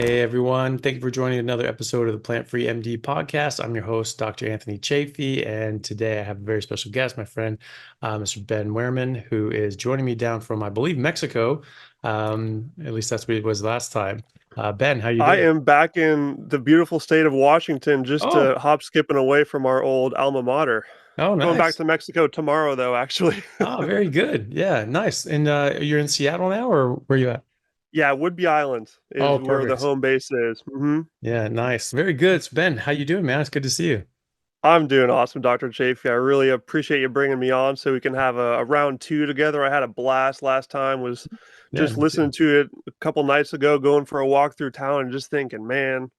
Hey everyone, thank you for joining another episode of the Plant Free MD podcast. I'm your host, Dr. Anthony Chafee, and today I have a very special guest, my friend, Mr. Ben Wehrman, who is joining me down from, I believe, Mexico. At least that's what it was last time. Ben, how you I doing? am back in the beautiful state of Washington, just Oh, hop skipping away from our old alma mater. oh, Going back nice. to Mexico tomorrow, though, actually. Oh, very good. Yeah, nice. And you're in Seattle now, or where you at? Yeah, Whidbey Island Oh, is where the perfect. home base is. Yeah, nice. Very good. So Ben, how you doing, man? It's good to see you. I'm doing awesome, Dr. Chafee. I really appreciate you bringing me on so we can have a round two together. I had a blast last time, was Yeah, just me too. listening to it a couple nights ago, going for a walk through town and just thinking, man,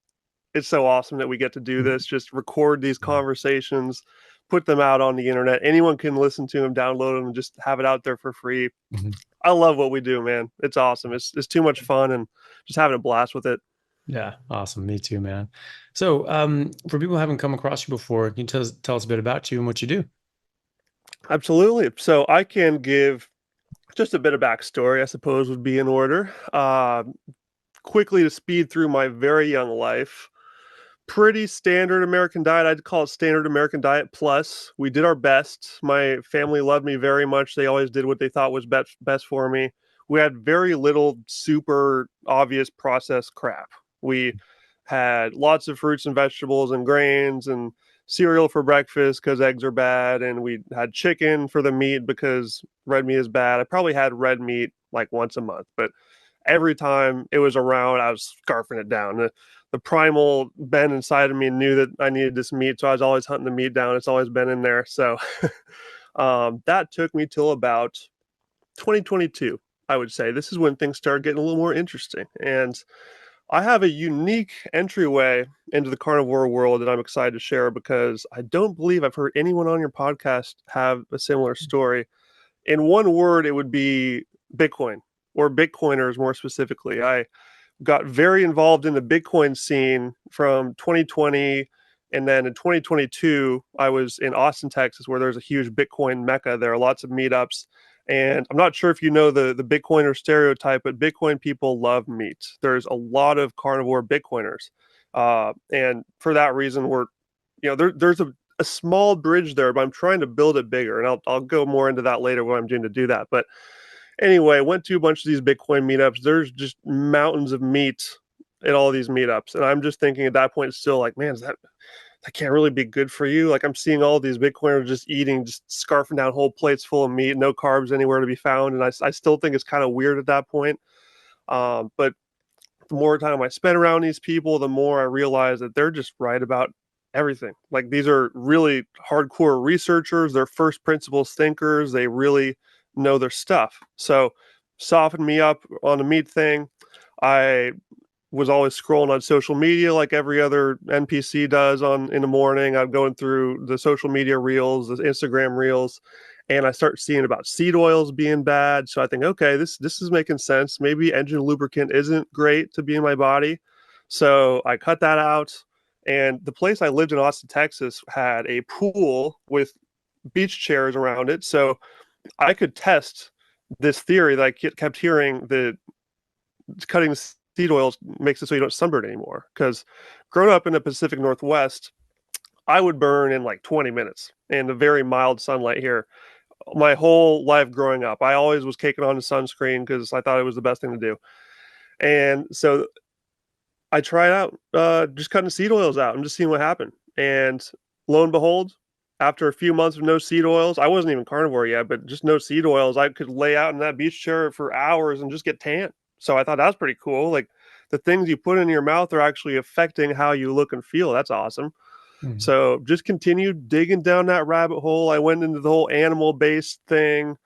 it's so awesome that we get to do this, just record these conversations, put them out on the internet. Anyone can listen to them, download them, and just have it out there for free. I love what we do, man. It's awesome. It's too much fun and just having a blast with it. Yeah, awesome. Me too, man. So, for people who haven't come across you before, can you tell us a bit about you and what you do? Absolutely. So I can give just a bit of backstory, I suppose, would be in order. Quickly to speed through my very young life. Pretty standard American diet. I'd call it standard American diet plus. We did our best. My family loved me very much. They always did what they thought was best for me. We had very little super obvious processed crap. We had lots of fruits and vegetables and grains and cereal for breakfast because eggs are bad. And we had chicken for the meat because red meat is bad. I probably had red meat like once a month, but every time it was around, I was scarfing it down. The primal Ben inside of me knew that I needed this meat, so I was always hunting the meat down. It's always been in there. So that took me till about 2022, I would say. This is when things started getting a little more interesting. And I have a unique entryway into the carnivore world that I'm excited to share because I don't believe I've heard anyone on your podcast have a similar story. In one word, it would be Bitcoin or Bitcoiners more specifically. I got very involved in the Bitcoin scene from 2020. And then in 2022, I was in Austin, Texas, where there's a huge Bitcoin mecca. There are lots of meetups. And I'm not sure if you know the Bitcoiner stereotype, but Bitcoin people love meat. There's a lot of carnivore Bitcoiners. And for that reason, there's a small bridge there, but I'm trying to build it bigger. And I'll go more into that later, what I'm doing to do that. But anyway, went to a bunch of these Bitcoin meetups. There's just mountains of meat at all these meetups, and I'm just thinking at that point, still like, man, that can't really be good for you? Like I'm seeing all these Bitcoiners just eating, just scarfing down whole plates full of meat, no carbs anywhere to be found, and I still think it's kind of weird at that point. But the more time I spent around these people, the more I realize that they're just right about everything. Like these are really hardcore researchers, they're first principles thinkers, they really know their stuff. So softened me up on the meat thing. I was always scrolling on social media like every other NPC does on in the morning. I'm going through the social media reels, the Instagram reels, and I start seeing about seed oils being bad. So I think, okay, this is making sense. Maybe engine lubricant isn't great to be in my body. So I cut that out. And the place I lived in Austin, Texas, had a pool with beach chairs around it. So I could test this theory that I kept hearing that cutting seed oils makes it so you don't sunburn anymore. Because growing up in the Pacific Northwest, I would burn in like 20 minutes in the very mild sunlight here. My whole life growing up, I always was caking on the sunscreen because I thought it was the best thing to do. And so I tried out just cutting seed oils out and just seeing what happened. And lo and behold, after a few months of no seed oils, I wasn't even carnivore yet, but just no seed oils, I could lay out in that beach chair for hours and just get tan. So I thought that was pretty cool. Like the things you put in your mouth are actually affecting how you look and feel. That's awesome. Mhm. So just continued digging down that rabbit hole. I went into the whole animal based thing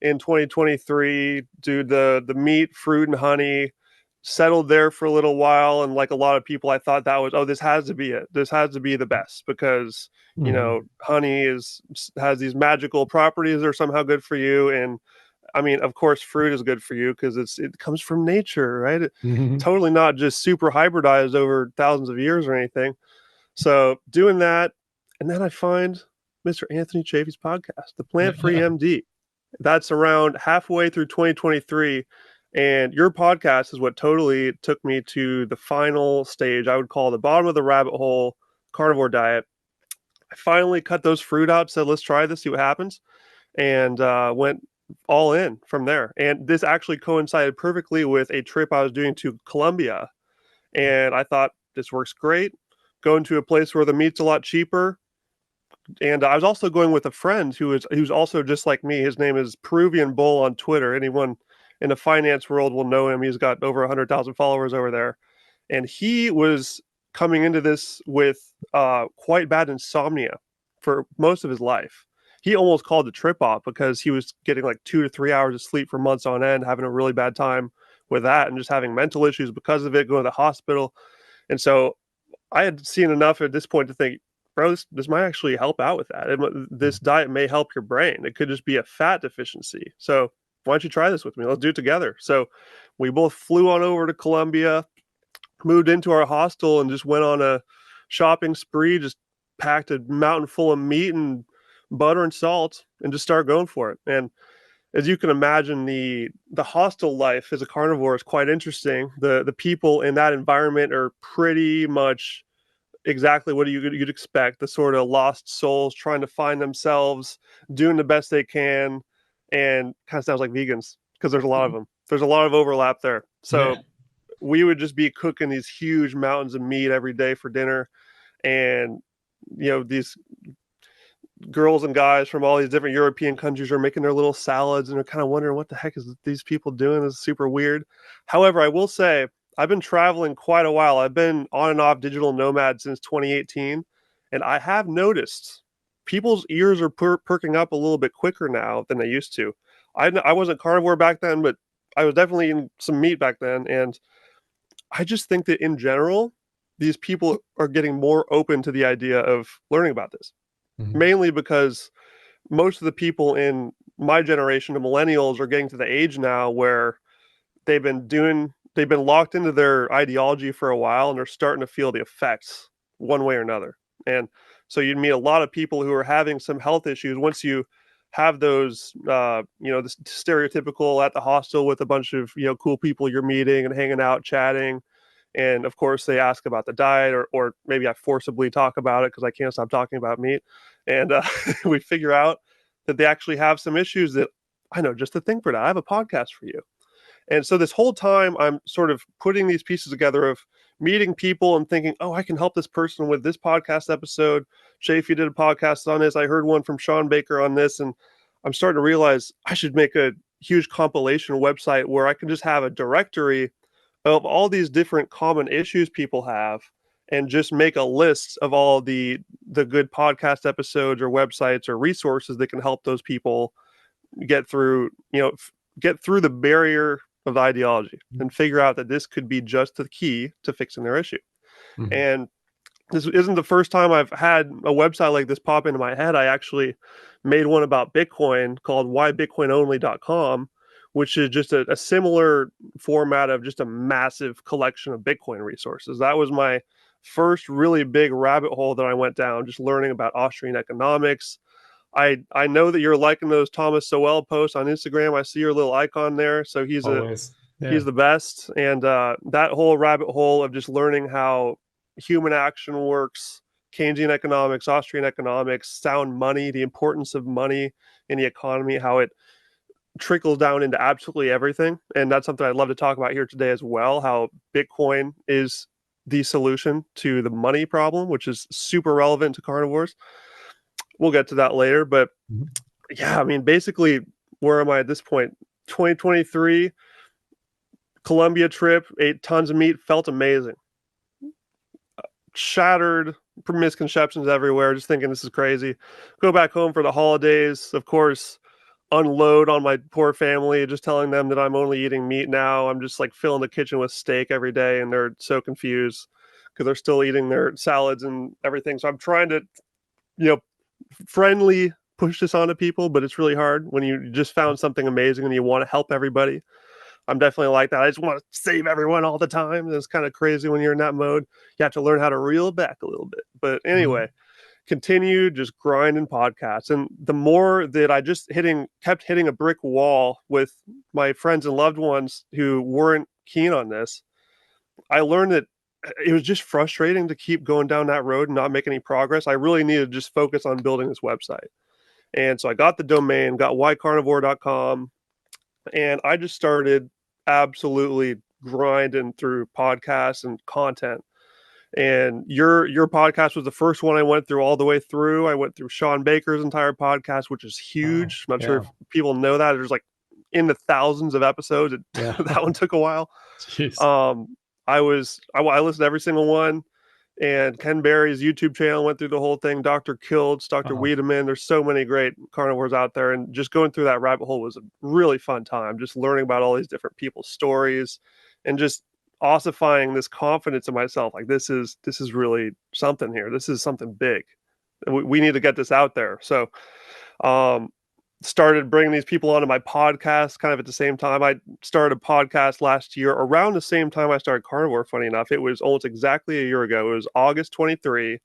in 2023, do the meat, fruit, and honey. Settled there for a little while, and like a lot of people, I thought that was, oh, this has to be it. This has to be the best because Mhm. honey has these magical properties that are somehow good for you, and I mean, of course, fruit is good for you because it comes from nature, right? Mhm. Totally not just super hybridized over thousands of years or anything. So doing that, and then I find Mr. Anthony Chafee's podcast, the Plant Free Yeah. MD. That's around halfway through 2023. And your podcast is what totally took me to the final stage. I would call the bottom of the rabbit hole carnivore diet. I finally cut those fruit out, said, let's try this, see what happens, and went all in from there. And this actually coincided perfectly with a trip I was doing to Colombia. And I thought, this works great. Going to a place where the meat's a lot cheaper. And I was also going with a friend who's also just like me. His name is Peruvian Bull on Twitter. Anyone in the finance world will know him. He's got over 100,000 followers over there. And he was coming into this with quite bad insomnia for most of his life. He almost called the trip off because he was getting like 2 to 3 hours of sleep for months on end, having a really bad time with that, and just having mental issues because of it, going to the hospital. And so I had seen enough at this point to think, bro, this might actually help out with that. This diet may help your brain. It could just be a fat deficiency. So why don't you try this with me? Let's do it together. So we both flew on over to Colombia, moved into our hostel, and just went on a shopping spree, just packed a mountain full of meat and butter and salt and just started going for it. And as you can imagine, the hostel life as a carnivore is quite interesting. The people in that environment are pretty much exactly what you'd expect, the sort of lost souls trying to find themselves, doing the best they can, and kind of sounds like vegans because there's a lot of them. There's a lot of overlap there. So Yeah. we would just be cooking these huge mountains of meat every day for dinner, and these girls and guys from all these different European countries are making their little salads, and they're kind of wondering what the heck is these people doing. This is super weird. However, I will say I've been traveling quite a while. I've been on and off digital nomad since 2018, and I have noticed people's ears are perking up a little bit quicker now than they used to. I wasn't carnivore back then, but I was definitely eating some meat back then, and I just think that in general, these people are getting more open to the idea of learning about this, Mhm. mainly because most of the people in my generation, the millennials, are getting to the age now where they've been locked into their ideology for a while, and they're starting to feel the effects one way or another. And so you'd meet a lot of people who are having some health issues once you have those this stereotypical at the hostel with a bunch of cool people you're meeting and hanging out chatting. And of course they ask about the diet, or maybe I forcibly talk about it because I can't stop talking about meat. And we figure out that they actually have some issues that I know just to think for that. I have a podcast for you. And so this whole time, I'm sort of putting these pieces together of meeting people and thinking, oh, I can help this person with this podcast episode. Chafee did a podcast on this. I heard one from Sean Baker on this. And I'm starting to realize I should make a huge compilation website where I can just have a directory of all these different common issues people have, and just make a list of all the good podcast episodes or websites or resources that can help those people get through, get through the barrier of the ideology and figure out that this could be just the key to fixing their issue. Mhm. And this isn't the first time I've had a website like this pop into my head. I actually made one about Bitcoin called whybitcoinonly.com, which is just a similar format of just a massive collection of Bitcoin resources. That was my first really big rabbit hole that I went down, just learning about Austrian economics. I know that you're liking those Thomas Sowell posts on Instagram. I see your little icon there. So Always. he's Yeah. the best. And that whole rabbit hole of just learning how human action works, Keynesian economics, Austrian economics, sound money, the importance of money in the economy, how it trickles down into absolutely everything. And that's something I'd love to talk about here today as well, how Bitcoin is the solution to the money problem, which is super relevant to carnivores. We'll get to that later. But Mhm. yeah, I mean, basically, where am I at this point? 2023, Colombia trip, ate tons of meat, felt amazing. Shattered misconceptions everywhere, just thinking this is crazy. Go back home for the holidays, of course, unload on my poor family, just telling them that I'm only eating meat now. I'm just like filling the kitchen with steak every day, and they're so confused because they're still eating their salads and everything. So I'm trying to, you know, friendly push this onto people, but it's really hard when you just found something amazing and you want to help everybody. I'm definitely like that. I just want to save everyone all the time. It's kind of crazy when you're in that mode. You have to learn how to reel back a little bit. But Mhm. anyway, continued just grinding podcasts. And the more that I just kept hitting a brick wall with my friends and loved ones who weren't keen on this, I learned that it was just frustrating to keep going down that road and not make any progress. I really needed to just focus on building this website. And so I got the domain, got ycarnivore.com, and I just started absolutely grinding through podcasts and content. And your podcast was the first one I went through all the way through. I went through Sean Baker's entire podcast, which is Wow. huge. I'm not sure Yeah. if people know that. There's like in the thousands of episodes. Yeah. That one took a while. Jeez. I listened to every single one. And Ken Berry's YouTube channel went through the whole thing. Dr. Kiltz, Dr. Wow. Wiedemann. There's so many great carnivores out there, and just going through that rabbit hole was a really fun time. Just learning about all these different people's stories, and just ossifying this confidence in myself. Like this is really something here. This is something big. We need to get this out there. So, started bringing these people onto my podcast kind of at the same time. I started a podcast last year around the same time I started Carnivore. Funny enough, it was almost exactly a year ago. It was August 23.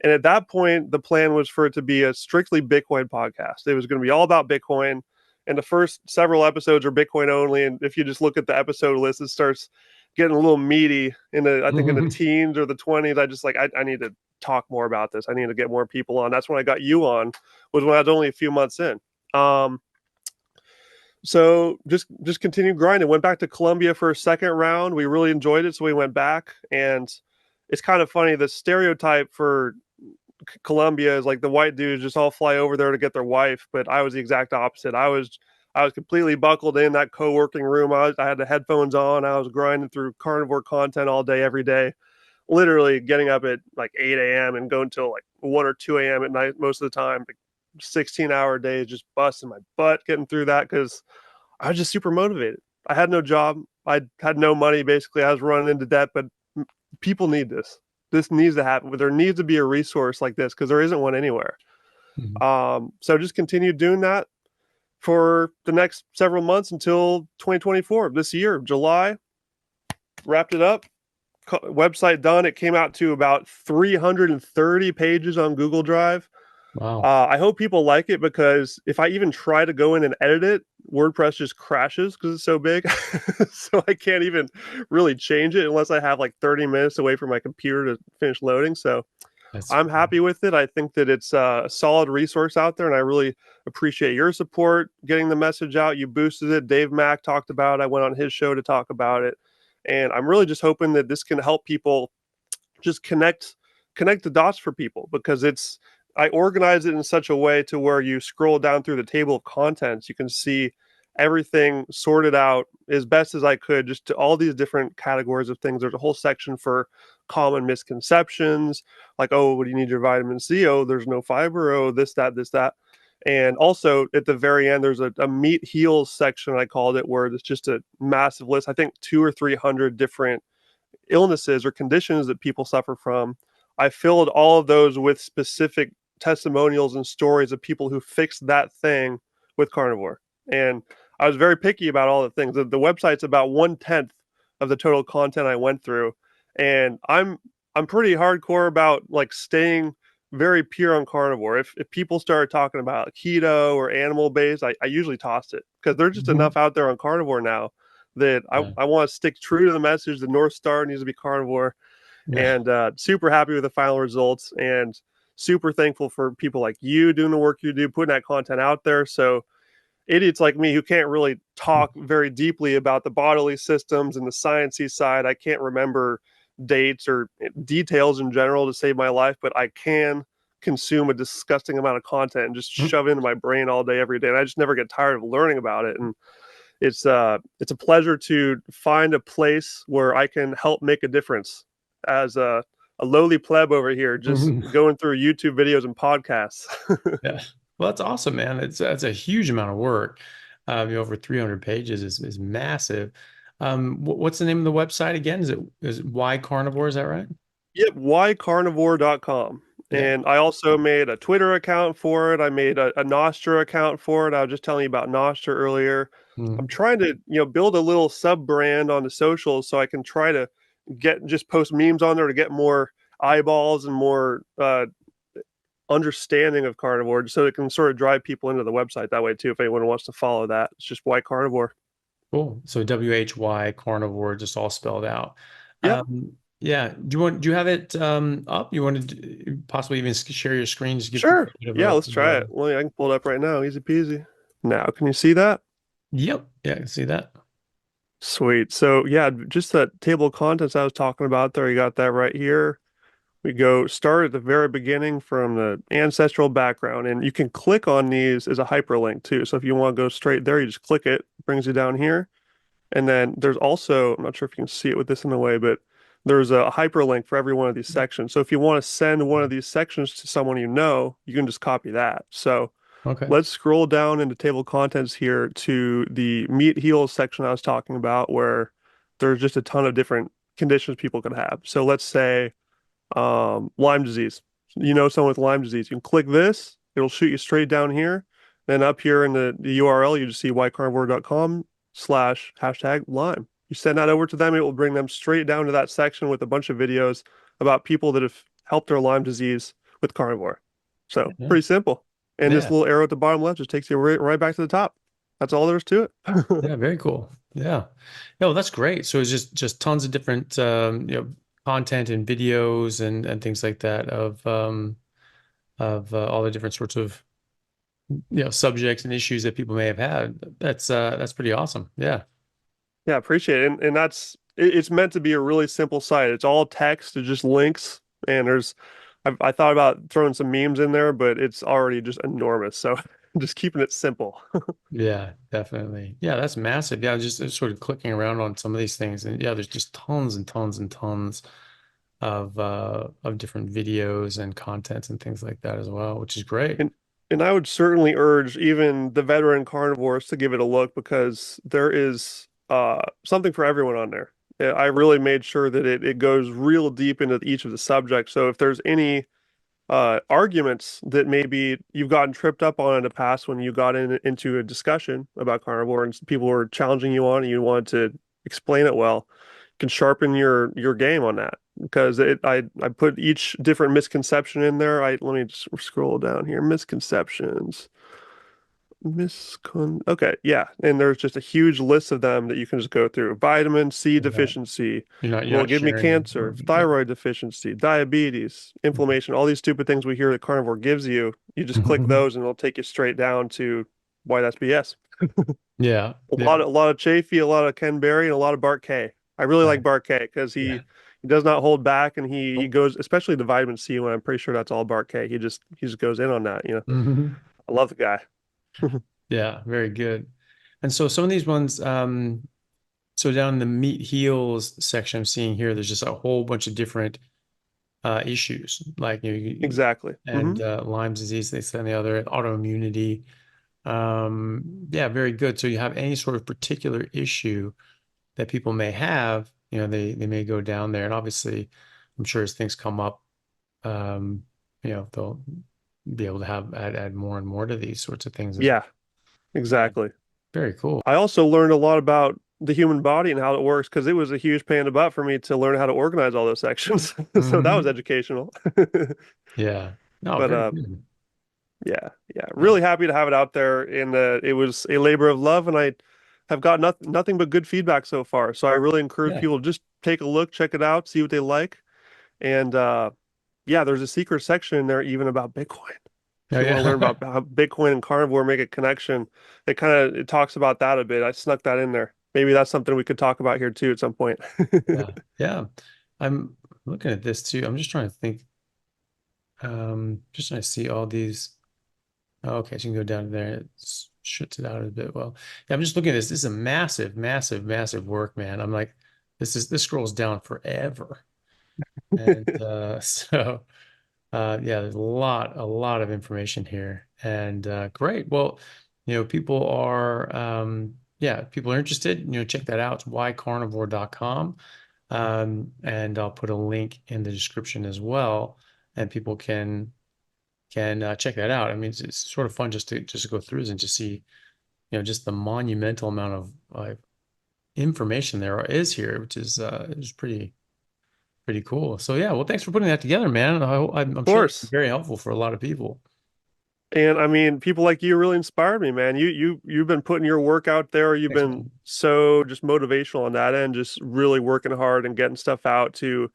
And at that point, the plan was for it to be a strictly Bitcoin podcast. It was going to be all about Bitcoin. And the first several episodes are Bitcoin only. And if you just look at the episode list, it starts getting a little meaty I think in the teens or the 20s. I need to talk more about this. I need to get more people on. That's when I got you on, was when I was only a few months in. So just continued grinding. Went back to Colombia for a second round. We really enjoyed it, so we went back. And it's kind of funny, the stereotype for Colombia is like the white dudes just all fly over there to get their wife, but I was the exact opposite. I was completely buckled in that co-working room. I had the headphones on. I was grinding through carnivore content all day, every day, literally getting up at like 8 a.m. and going till like 1 or 2 a.m. at night most of the time. 16-hour days, just busting my butt getting through that because I was just super motivated. I had no job. I had no money. Basically, I was running into debt, but people need this. This needs to happen. There needs to be a resource like this because there isn't one anywhere. So just continue doing that for the next several months until 2024. This year, July, wrapped it up. Website done. It came out to about 330 pages on Google Drive. Wow. I hope people like it because if I even try to go in and edit it, WordPress just crashes because it's so big. So I can't even really change it unless I have like 30 minutes away from my computer to finish loading. So I'm happy with it. I think that it's a solid resource out there, and I really appreciate your support getting the message out. You boosted it. Dave Mack talked about it. I went on his show to talk about it. And I'm really just hoping that this can help people just connect the dots for people, because I organize it in such a way to where you scroll down through the table of contents, you can see everything sorted out as best as I could, just to all these different categories of things. There's a whole section for common misconceptions, like, oh, what do you need your vitamin C? Oh, there's no fiber. Oh, this, that. And also at the very end, there's a meat heals section, I called it, where it's just a massive list. I think 200 or 300 different illnesses or conditions that people suffer from. I filled all of those with specific testimonials and stories of people who fixed that thing with Carnivore. And I was very picky about all the things. The website's about 1/10 of the total content I went through. And I'm pretty hardcore about like staying very pure on Carnivore. If people start talking about keto or animal based, I usually toss it because there's just enough out there on Carnivore now that I want to stick true to the message. The North Star needs to be Carnivore. And super happy with the final results, and super thankful for people like you doing the work you do, putting that content out there. So idiots like me who can't really talk very deeply about the bodily systems and the sciencey side, I can't remember dates or details in general to save my life, but I can consume a disgusting amount of content and just shove it into my brain all day, every day. And I just never get tired of learning about it. And it's a pleasure to find a place where I can help make a difference as a lowly pleb over here, just going through YouTube videos and podcasts. Yeah. Well, that's awesome, man. That's a huge amount of work. Over 300 pages is massive. What's the name of the website again? Is it Y Carnivore? Is that right? Yep, ycarnivore.com. Yeah. And I also made a Twitter account for it. I made a Nostr account for it. I was just telling you about Nostr earlier. I'm trying to, build a little sub brand on the socials so I can try to just post memes on there to get more eyeballs and more understanding of carnivore, so it can sort of drive people into the website that way too. If anyone wants to follow that, it's just Why Carnivore. Cool. So WHY Carnivore, just all spelled out. Yep, Yeah. Do you have it up? You want to possibly even share your screen, just give people sure. a bit of Yeah, let's of try it. Well, I can pull it up right now. Easy peasy. Now, can you see that? yep. Yeah, I can see that. Sweet. So yeah, just that table of contents I was talking about there, you got that right here. We go start at the very beginning from the ancestral background, and you can click on these as a hyperlink too. So if you want to go straight there, you just click it, brings you down here. And then there's also, I'm not sure if you can see it with this in a way, but there's a hyperlink for every one of these sections. So if you want to send one of these sections to someone you know, you can just copy that. So Okay. let's scroll down into table of contents here to the meat heals section I was talking about, where there's just a ton of different conditions people could have. So let's say Lyme disease. You know someone with Lyme disease. You can click this, it'll shoot you straight down here. Then up here in the URL, you just see ycarnivore.com/# Lyme. You send that over to them, it will bring them straight down to that section with a bunch of videos about people that have helped their Lyme disease with carnivore. So Yeah. pretty simple. And this Yeah. little arrow at the bottom left just takes you right back to the top. That's all there is to it. Yeah, very cool. Yeah. Yeah, well, that's great. So it's just tons of different content and videos and things like that of all the different sorts of subjects and issues that people may have had. That's pretty awesome. Yeah. Yeah, appreciate it. And it's meant to be a really simple site. It's all text, it's just links, and I thought about throwing some memes in there, but it's already just enormous. So just keeping it simple. Yeah, definitely. Yeah, that's massive. Yeah, just sort of clicking around on some of these things, and yeah, there's just tons and tons and tons of different videos and content and things like that as well, which is great. And and I would certainly urge even the veteran carnivores to give it a look, because there is something for everyone on there. I really made sure that it goes real deep into each of the subjects. So if there's any arguments that maybe you've gotten tripped up on in the past when you got into a discussion about carnivore and people were challenging you on and you wanted to explain it well, you can sharpen your game on that, because I put each different misconception in there. I let me just scroll down here. Misconceptions. Okay, yeah. And there's just a huge list of them that you can just go through. Vitamin C Yeah. deficiency You're will not give me sharing. cancer, Yeah. thyroid deficiency, diabetes, inflammation, all these stupid things we hear that carnivore gives you. You just click those and it'll take you straight down to why that's BS. Yeah. A Yeah. lot of Chafee, a lot of Ken Berry, and a lot of Bart K. I really like Right. Bart K because Yeah. he does not hold back, and he goes, especially the vitamin C one. I'm pretty sure that's all Bart K. He just goes in on that, you know. Mhm. I love the guy. Yeah, very good. And so some of these ones, so down in the meat heals section I'm seeing here, there's just a whole bunch of different issues like Exactly. and Lyme disease, they say on the other, autoimmunity. Yeah, very good. So you have any sort of particular issue that people may have, they may go down there. And obviously, I'm sure as things come up, they'll be able to add more and more to these sorts of things as well. Yeah, exactly. Very cool. I also learned a lot about the human body and how it works, because it was a huge pain in the butt for me to learn how to organize all those sections. So that was Hmm. educational. Yeah. No, But very good. yeah, Yeah. really happy to have it out there. And it was a labor of love, and I have got nothing but good feedback so far. So I really encourage Yeah. people to just take a look, check it out, see what they like. And yeah, there's a secret section in there even about Bitcoin. Oh, If you want to learn yeah. about how Bitcoin and carnivore make a connection, it talks about that a bit. I snuck that in there. Maybe that's something we could talk about here too at some point. Yeah. Yeah. I'm looking at this too. I'm just trying to think. Just trying to see all these. Oh, okay, so you can go down there. It shuts it out a bit. Well, yeah, I'm just looking at this. This is a massive, massive, massive work, man. I'm like, this scrolls down forever. And so yeah, there's a lot of information here. And great. Well, people are yeah, people are interested, check that out. It's ycarnivore.com. And I'll put a link in the description as well. And people can check that out. I mean, it's sort of fun just to go through this and just see, just the monumental amount of information there is here, which is pretty pretty cool. So yeah, well, thanks for putting that together, man. I'm Of sure it's course. very helpful for a lot of people. And I mean, people like you really inspired me, man. You've been putting your work out there. You've Thanks, been man. so just motivational on that end, just really working hard and getting stuff out to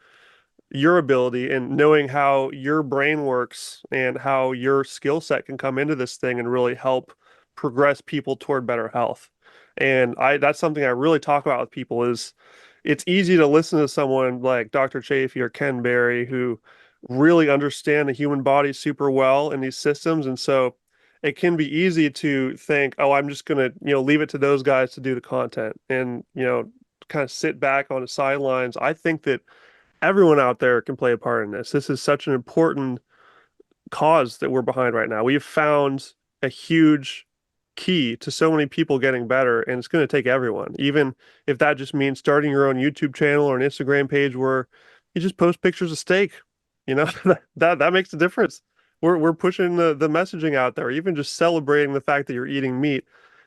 your ability and knowing how your brain works and how your skill set can come into this thing and really help progress people toward better health. And I that's something I really talk about with people is it's easy to listen to someone like Dr. Chafee or Ken Berry who really understand the human body super well in these systems. And so it can be easy to think, oh, I'm just gonna, leave it to those guys to do the content and, kind of sit back on the sidelines. I think that everyone out there can play a part in this. This is such an important cause that we're behind right now. We've found a huge key to so many people getting better, and it's going to take everyone, even if that just means starting your own YouTube channel or an Instagram page where you just post pictures of steak. You know, that makes a difference. We're pushing the messaging out there. Even just celebrating the fact that you're eating meat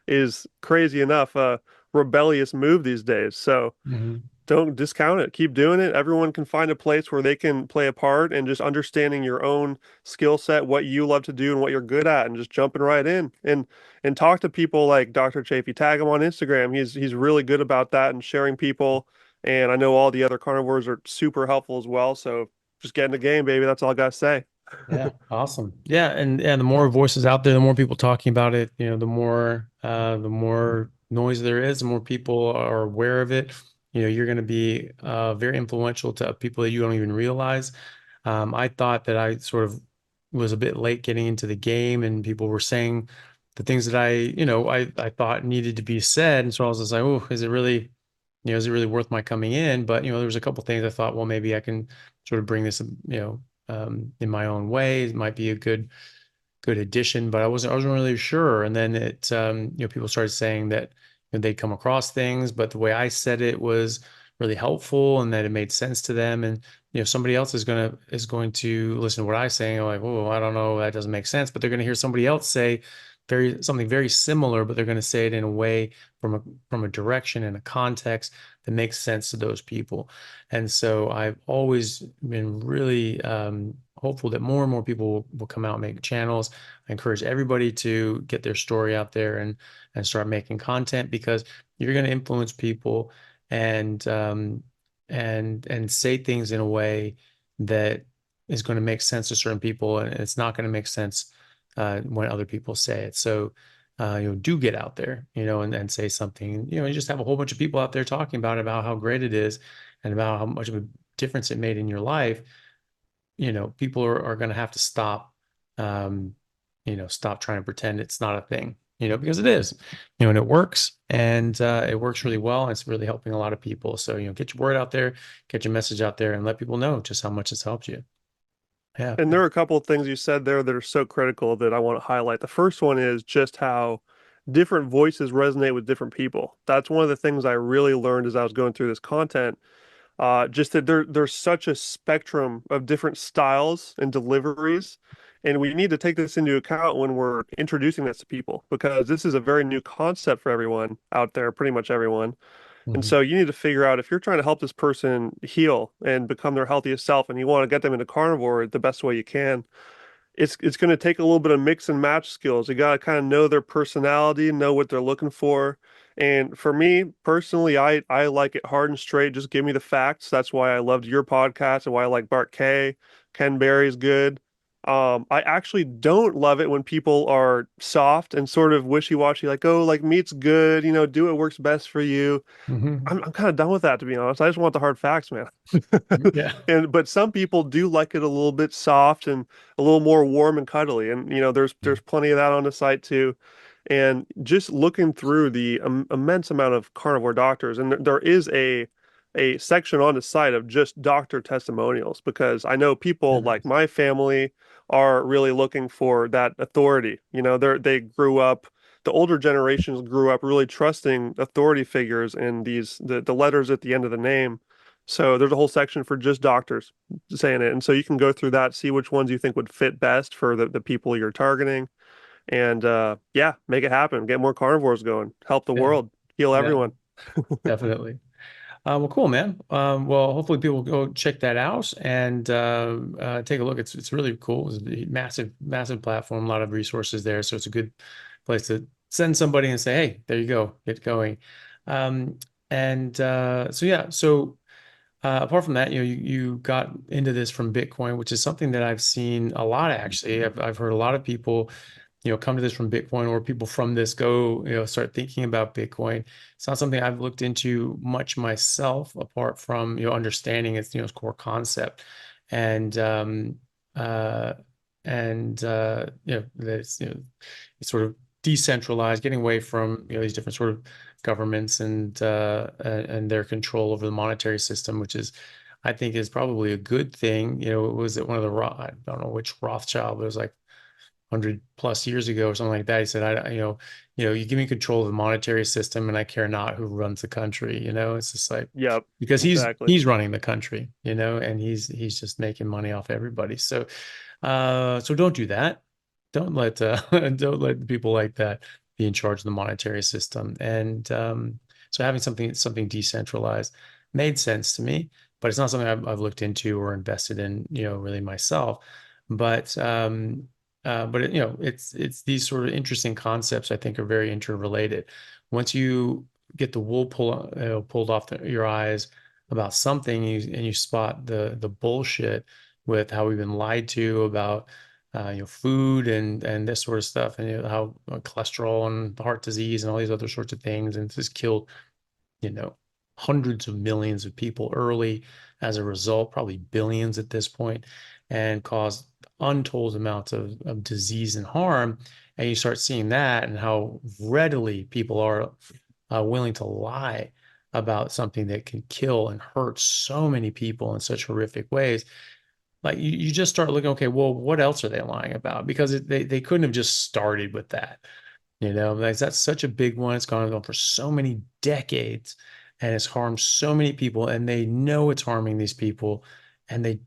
is crazy enough a rebellious move these days. So Hmm. don't discount it. Keep doing it. Everyone can find a place where they can play a part and just understanding your own skill set, what you love to do and what you're good at, and just jumping right in and talk to people like Dr. Chafee. Tag him on Instagram. He's really good about that and sharing people. And I know all the other carnivores are super helpful as well. So just get in the game, baby. That's all I gotta say. Yeah, awesome. Yeah, and the more voices out there, the more people talking about it, the more noise there is, the more people are aware of it. You're going to be very influential to people that you don't even realize. I thought that I sort of was a bit late getting into the game, and people were saying the things that I thought needed to be said, and so I was just like, oh, is it really worth my coming in? But there was a couple things I thought, well, maybe I can sort of bring this, in my own way. It might be a good addition, but I wasn't really sure. And then people started saying that they'd come across things, but the way I said it was really helpful and that it made sense to them. And somebody else is going to listen to what I'm saying, like, oh, I don't know, that doesn't make sense. But they're going to hear somebody else say something very similar, but they're going to say it in a way from a direction and a context that makes sense to those people. And so I've always been really hopeful that more and more people will come out and make channels. I encourage everybody to get their story out there and start making content because you're going to influence people and and say things in a way that is going to make sense to certain people, and it's not going to make sense when other people say it. So do get out there, and say something. You just have a whole bunch of people out there talking about how great it is and about how much of a difference it made in your life. People are going to have to stop, um, stop trying to pretend it's not a thing, because it is, and it works, and it works really well. And it's really helping a lot of people. So, get your word out there, get your message out there, and let people know just how much it's helped you. Yeah. And there are a couple of things you said there that are so critical that I want to highlight. The first one is just how different voices resonate with different people. That's one of the things I really learned as I was going through this content. Just that there's such a spectrum of different styles and deliveries. And we need to take this into account when we're introducing this to people because this is a very new concept for everyone out there, pretty much everyone. And Mhm. so you need to figure out if you're trying to help this person heal and become their healthiest self and you want to get them into carnivore the best way you can, it's going to take a little bit of mix and match skills. You got to kind of know their personality, know what they're looking for. And for me personally, I like it hard and straight. Just give me the facts. That's why I loved your podcast and why I like Bart K. Ken Berry's good. I actually don't love it when people are soft and sort of wishy-washy, like, oh, like meat's good, do what works best for you. Mhm. I'm kind of done with that, to be honest. I just want the hard facts, man. Yeah. But some people do like it a little bit soft and a little more warm and cuddly. And there's plenty of that on the site too. And just looking through the immense amount of carnivore doctors, and there is a section on the site of just doctor testimonials because I know people like Nice. my family are really looking for that authority. They grew up, the older generations grew up really trusting authority figures and the letters at the end of the name. So there's a whole section for just doctors saying it. And so you can go through that, see which ones you think would fit best for the people you're targeting. And yeah, make it happen. Get more carnivores going. Help the Yeah. world. Heal Yeah, everyone. definitely. Well, cool, man. Well, hopefully people go check that out and take a look. It's really cool. It's a massive, massive platform, a lot of resources there. So it's a good place to send somebody and say, hey, there you go, get going. Um, and so yeah, so apart from that, you got into this from Bitcoin, which is something that I've seen a lot actually. I've heard a lot of people, come to this from Bitcoin, or people from this go, start thinking about Bitcoin. It's not something I've looked into much myself, apart from, understanding its core concept. And uh that it's sort of decentralized, getting away from, these different sort of governments and their control over the monetary system, which is, I think, is probably a good thing. Was it one of the I don't know which Rothschild, but it was like 100+ years ago or something like that. He said, you give me control of the monetary system and I care not who runs the country. It's just like, Yep, because he's exactly. he's running the country, and he's just making money off everybody. So don't do that. Don't let don't let people like that be in charge of the monetary system. And so having something decentralized made sense to me, but it's not something I've looked into or invested in, really myself. But it's these sort of interesting concepts I think are very interrelated. Once you get the wool pulled off your eyes about something, and you spot the bullshit with how we've been lied to about food and this sort of stuff, and how cholesterol and heart disease and all these other sorts of things, and this has killed you know, hundreds of millions of people early as a result, probably billions at this point, and caused untold amounts of disease and harm. And you start seeing that, and how readily people are willing to lie about something that can kill and hurt so many people in such horrific ways. Like you just start looking, okay, well, what else are they lying about? Because they couldn't have just started with that. Like that's such a big one. It's gone on for so many decades, and it's harmed so many people, and they know it's harming these people, and they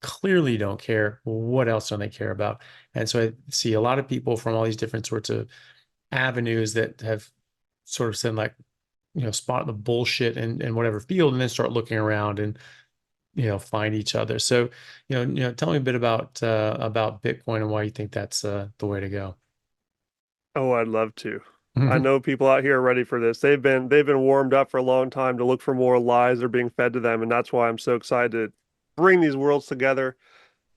clearly don't care. What else don't they care about? And so I see a lot of people from all these different sorts of avenues that have sort of said, like, spot the bullshit in whatever field, and then start looking around and find each other. So tell me a bit about Bitcoin and why you think that's the way to go. Oh, I'd love to. I know people out here are ready for this. They've been warmed up for a long time to look for more lies that are being fed to them, and that's why I'm so excited to bring these worlds together.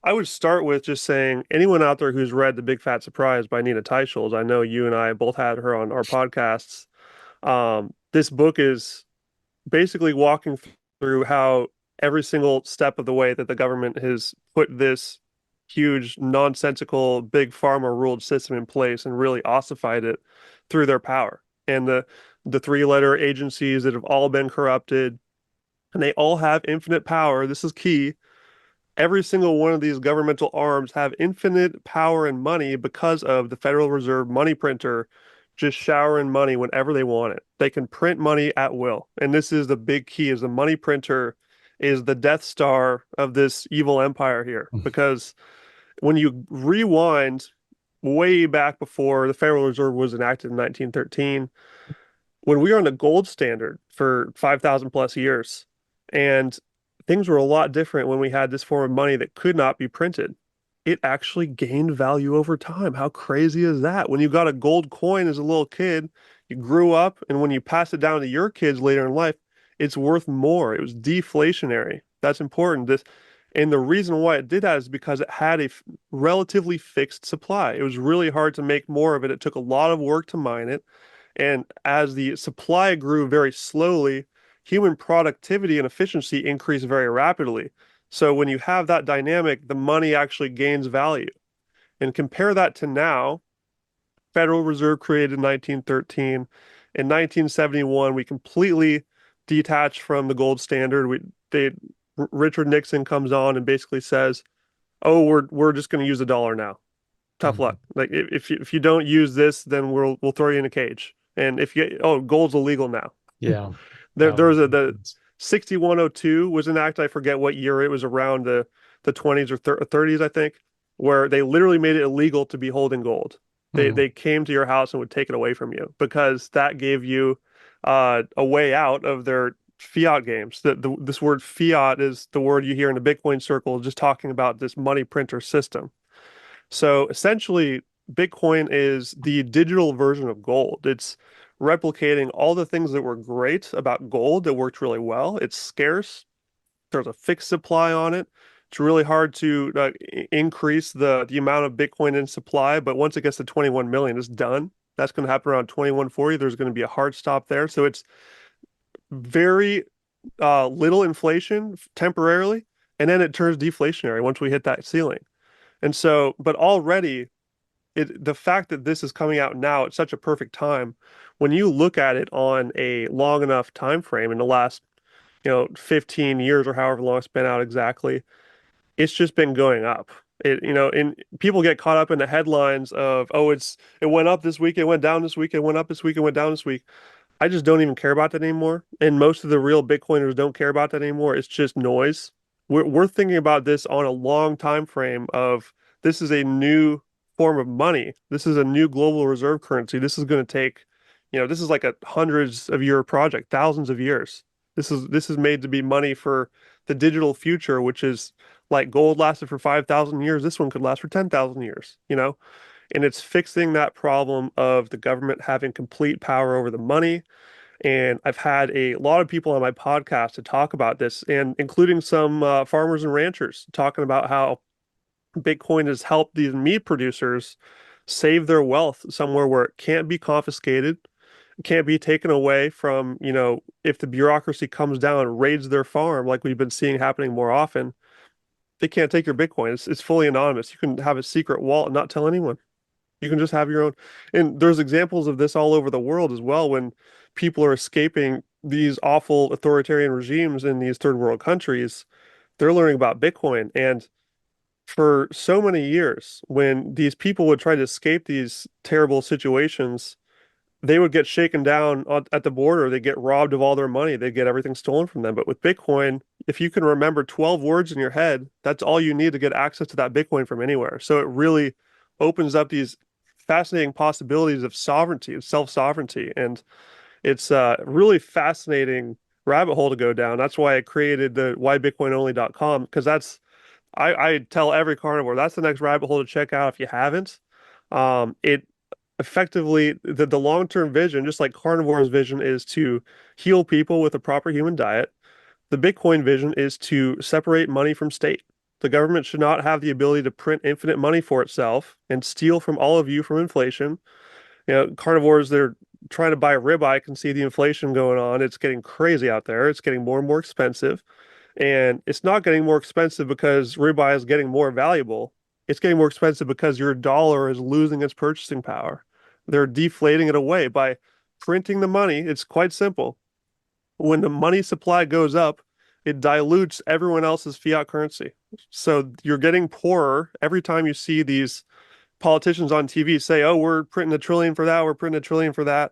I would start with just saying anyone out there who's read The Big Fat Surprise by Nina Teicholz, I know you and I both had her on our podcasts. This book is basically walking through how every single step of the way that the government has put this huge, nonsensical, big pharma ruled system in place and really ossified it through their power. And the three-letter agencies that have all been corrupted, and they all have infinite power. This is key. Every single one of these governmental arms have infinite power and money because of the Federal Reserve money printer just showering money whenever they want it. They can print money at will. And this is the big key, is the money printer is the Death Star of this evil empire here. Because when you rewind way back before the Federal Reserve was enacted in 1913, when we were on the gold standard for 5,000 plus years, and things were a lot different when we had this form of money that could not be printed. It actually gained value over time. How crazy is that? When you got a gold coin as a little kid, you grew up, and when you pass it down to your kids later in life, it's worth more. It was deflationary. That's important. And the reason why it did that is because it had a relatively fixed supply. It was really hard to make more of it. It took a lot of work to mine it. And as the supply grew very slowly, human productivity and efficiency increased very rapidly. So when you have that dynamic, the money actually gains value. And compare that to now, Federal Reserve created in 1913. In 1971, we completely detached from the gold standard. Richard Nixon comes on and basically says, "Oh, we're just going to use the dollar now. Tough luck. Mhm. Like if you don't use this, then we'll throw you in a cage. And if you gold's illegal now." Yeah. There was the Makes 6102 was an act. I forget what year it was, around the 20s or 30s, I think, where they literally made it illegal to be holding gold. They came to your house and would take it away from you because that gave you a way out of their fiat games. This word fiat is the word you hear in the Bitcoin circle, just talking about this money printer system. So essentially, Bitcoin is the digital version of gold. It's replicating all the things that were great about gold that worked really well. It's scarce. There's a fixed supply on it. It's really hard to increase the amount of Bitcoin in supply, but once it gets to 21 million, it's done. That's going to happen around 2140. There's going to be a hard stop there. So it's very little inflation temporarily, and then it turns deflationary once we hit that ceiling. And so, but already the fact that this is coming out now at such a perfect time, when you look at it on a long enough time frame in the last, 15 years or however long it's been out exactly, it's just been going up. And people get caught up in the headlines of, oh, it went up this week, it went down this week, it went up this week, it went down this week. I just don't even care about that anymore. And most of the real Bitcoiners don't care about that anymore. It's just noise. We're thinking about this on a long time frame of this is a new form of money. This is a new global reserve currency. This is going to take, this is like a hundreds of year project, thousands of years. This is made to be money for the digital future, which is like gold lasted for 5,000 years. This one could last for 10,000 years. And it's fixing that problem of the government having complete power over the money. And I've had a lot of people on my podcast to talk about this, and including some farmers and ranchers talking about how Bitcoin has helped these meat producers save their wealth somewhere where it can't be confiscated, it can't be taken away from, if the bureaucracy comes down and raids their farm, like we've been seeing happening more often, they can't take your Bitcoin. It's fully anonymous. You can have a secret wallet and not tell anyone. You can just have your own. And there's examples of this all over the world as well when people are escaping these awful authoritarian regimes in these third world countries. They're learning about Bitcoin. And for so many years, when these people would try to escape these terrible situations, they would get shaken down at the border. They get robbed of all their money. They get everything stolen from them. But with Bitcoin, if you can remember 12 words in your head, that's all you need to get access to that Bitcoin from anywhere. So it really opens up these fascinating possibilities of sovereignty, of self-sovereignty. And it's a really fascinating rabbit hole to go down. That's why I created the whybitcoinonly.com, because I tell every carnivore that's the next rabbit hole to check out if you haven't. It effectively the long-term vision, just like carnivore's vision is to heal people with a proper human diet, the Bitcoin vision is to separate money from state. The government should not have the ability to print infinite money for itself and steal from all of you from inflation. Carnivores, they're trying to buy ribeye. I can see the inflation going on. It's getting crazy out there. It's getting more and more expensive. And it's not getting more expensive because ribeye is getting more valuable. It's getting more expensive because your dollar is losing its purchasing power. They're deflating it away by printing the money. It's quite simple. When the money supply goes up, it dilutes everyone else's fiat currency. So you're getting poorer every time you see these politicians on TV say, oh, we're printing a trillion for that, we're printing a trillion for that.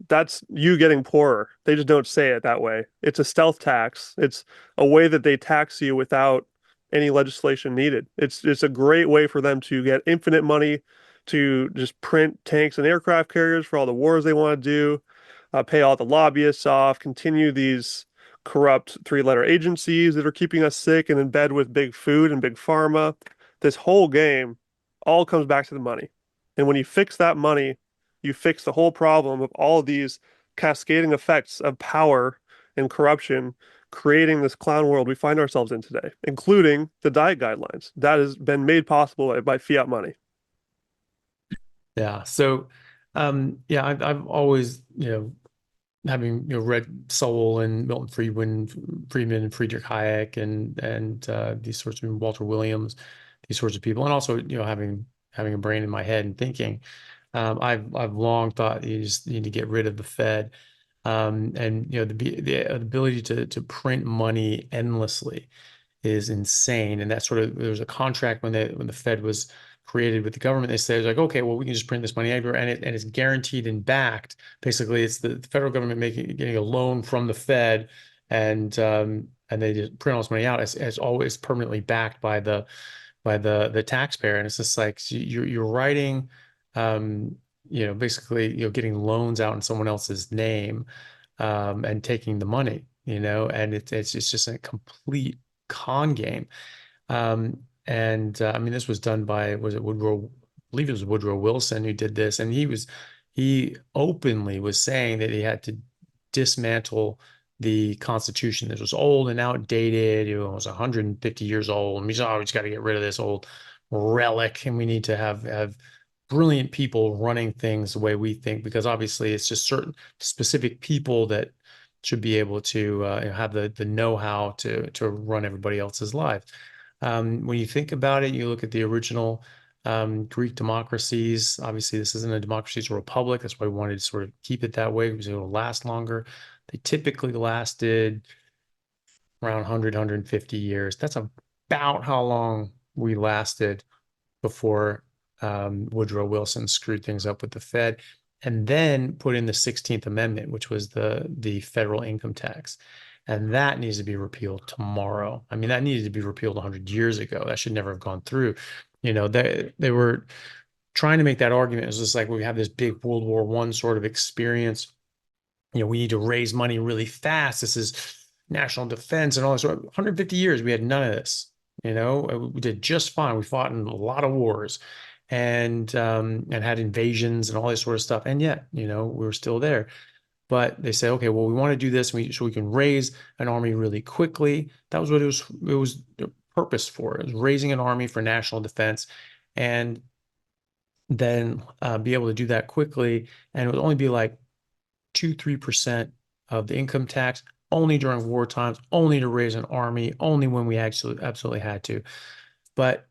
That's you getting poorer. They just don't say it that way. It's a stealth tax. It's a way that they tax you without any legislation needed. It's a great way for them to get infinite money to just print tanks and aircraft carriers for all the wars they want to do, pay all the lobbyists off, continue these corrupt three-letter agencies that are keeping us sick and in bed with big food and big pharma. This whole game all comes back to the money. And when you fix that money, you fix the whole problem of all of these cascading effects of power and corruption, creating this clown world we find ourselves in today, including the diet guidelines. That has been made possible by fiat money. Yeah. So, yeah, I've always, having read Soul and Milton Friedman and Friedrich Hayek and these sorts of Walter Williams, these sorts of people, and also having a brain in my head and thinking, I've long thought you just need to get rid of the Fed, and the ability to print money endlessly is insane. And that sort of, there was a contract when the Fed was created with the government. They said, like, okay, well, we can just print this money everywhere, and it's guaranteed and backed. Basically, it's the federal government getting a loan from the Fed, and they just print all this money out. It's always permanently backed by the taxpayer. And it's just like you're writing, basically, getting loans out in someone else's name, and taking the money. and it's just a complete con game. I mean, this was done by, was it Woodrow? I believe it was Woodrow Wilson who did this, and he openly was saying that he had to dismantle the Constitution. This was old and outdated. It was 150 years old. And we just, oh, we just got to get rid of this old relic, and we need to have brilliant people running things the way we think, because obviously it's just certain specific people that should be able to have the know-how to run everybody else's lives. When you think about it, you look at the original Greek democracies. Obviously, this isn't a democracy; it's a republic. That's why we wanted to sort of keep it that way because it will last longer. They typically lasted around 100, 150 years. That's about how long we lasted before Woodrow Wilson screwed things up with the Fed, and then put in the 16th Amendment, which was the federal income tax. And that needs to be repealed tomorrow. I mean, that needed to be repealed 100 years ago. That should never have gone through. They were trying to make that argument. It was just like, we have this big World War I sort of experience. We need to raise money really fast. This is national defense and all this. 150 years, we had none of this. We did just fine. We fought in a lot of wars and had invasions and all this sort of stuff. And yet, we were still there. But they say, okay, well, we want to do this so we can raise an army really quickly. That was what it was the purpose for. It was raising an army for national defense, and then be able to do that quickly. And it would only be like 2-3% of the income tax, only during war times, only to raise an army, only when we actually absolutely had to. But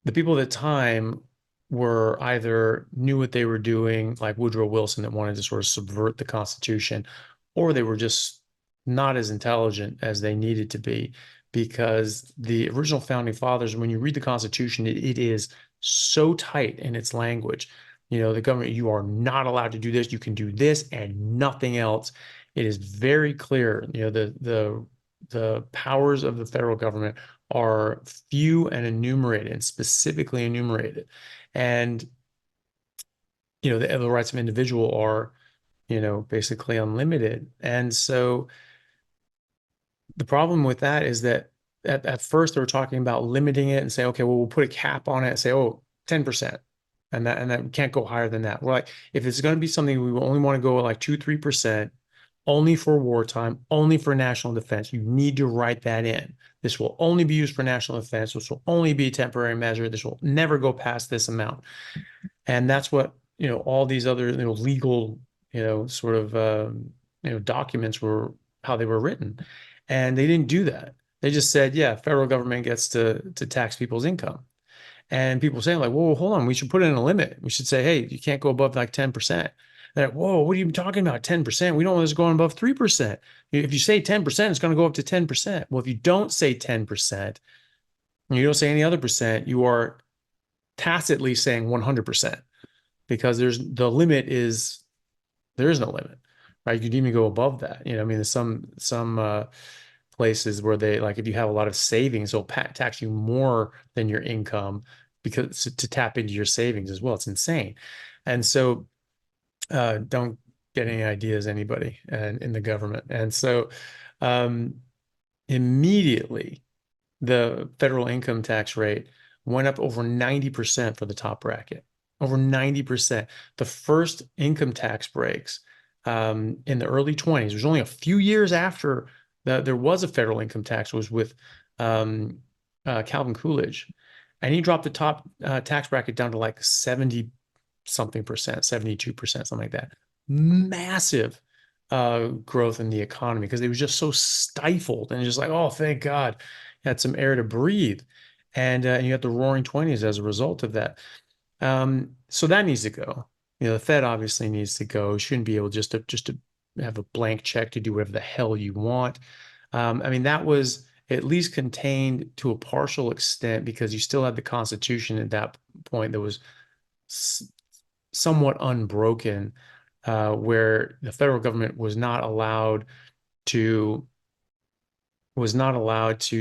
the people at the time were either knew what they were doing, like Woodrow Wilson, that wanted to sort of subvert the Constitution, or they were just not as intelligent as they needed to be, because the original founding fathers, when you read the Constitution, it is so tight in its language. The government, you are not allowed to do this. You can do this and nothing else. It is very clear. The powers of the federal government are few and enumerated, and specifically enumerated. And, the rights of individual are, basically unlimited. And so the problem with that is that at first they were talking about limiting it and say, okay, well, we'll put a cap on it and say, oh, 10%. And that can't go higher than that. We're like, if it's going to be something, we only want to go at like 2-3%, only for wartime, only for national defense. You need to write that in. This will only be used for national defense. This will only be a temporary measure. This will never go past this amount. And that's what, all these other, legal, sort of, documents were, how they were written. And they didn't do that. They just said, yeah, federal government gets to tax people's income. And people saying like, whoa, hold on, we should put in a limit. We should say, hey, you can't go above like 10%. They're like, whoa, what are you talking about? 10%? We don't want this going above 3%. If you say 10%, it's going to go up to 10%. Well, if you don't say 10%, and you don't say any other percent, you are tacitly saying 100%, because there is no limit, right? You could even go above that. I mean, there's some places where they, like, if you have a lot of savings, they'll tax you more than your income because to tap into your savings as well. It's insane. And so don't get any ideas, anybody, in the government. And so immediately the federal income tax rate went up over 90% for the top bracket, over 90%. The first income tax breaks in the early 20s, it was only a few years after there was a federal income tax, was with Calvin Coolidge. And he dropped the top tax bracket down to like 70 something percent, 72%, something like that. Massive growth in the economy, because it was just so stifled, and just like, oh, thank God, you had some air to breathe. And you had the roaring 20s as a result of that. So that needs to go. The Fed obviously needs to go. You shouldn't be able just to have a blank check to do whatever the hell you want. I mean, that was at least contained to a partial extent, because you still had the Constitution at that point that was somewhat unbroken, where the federal government was not allowed to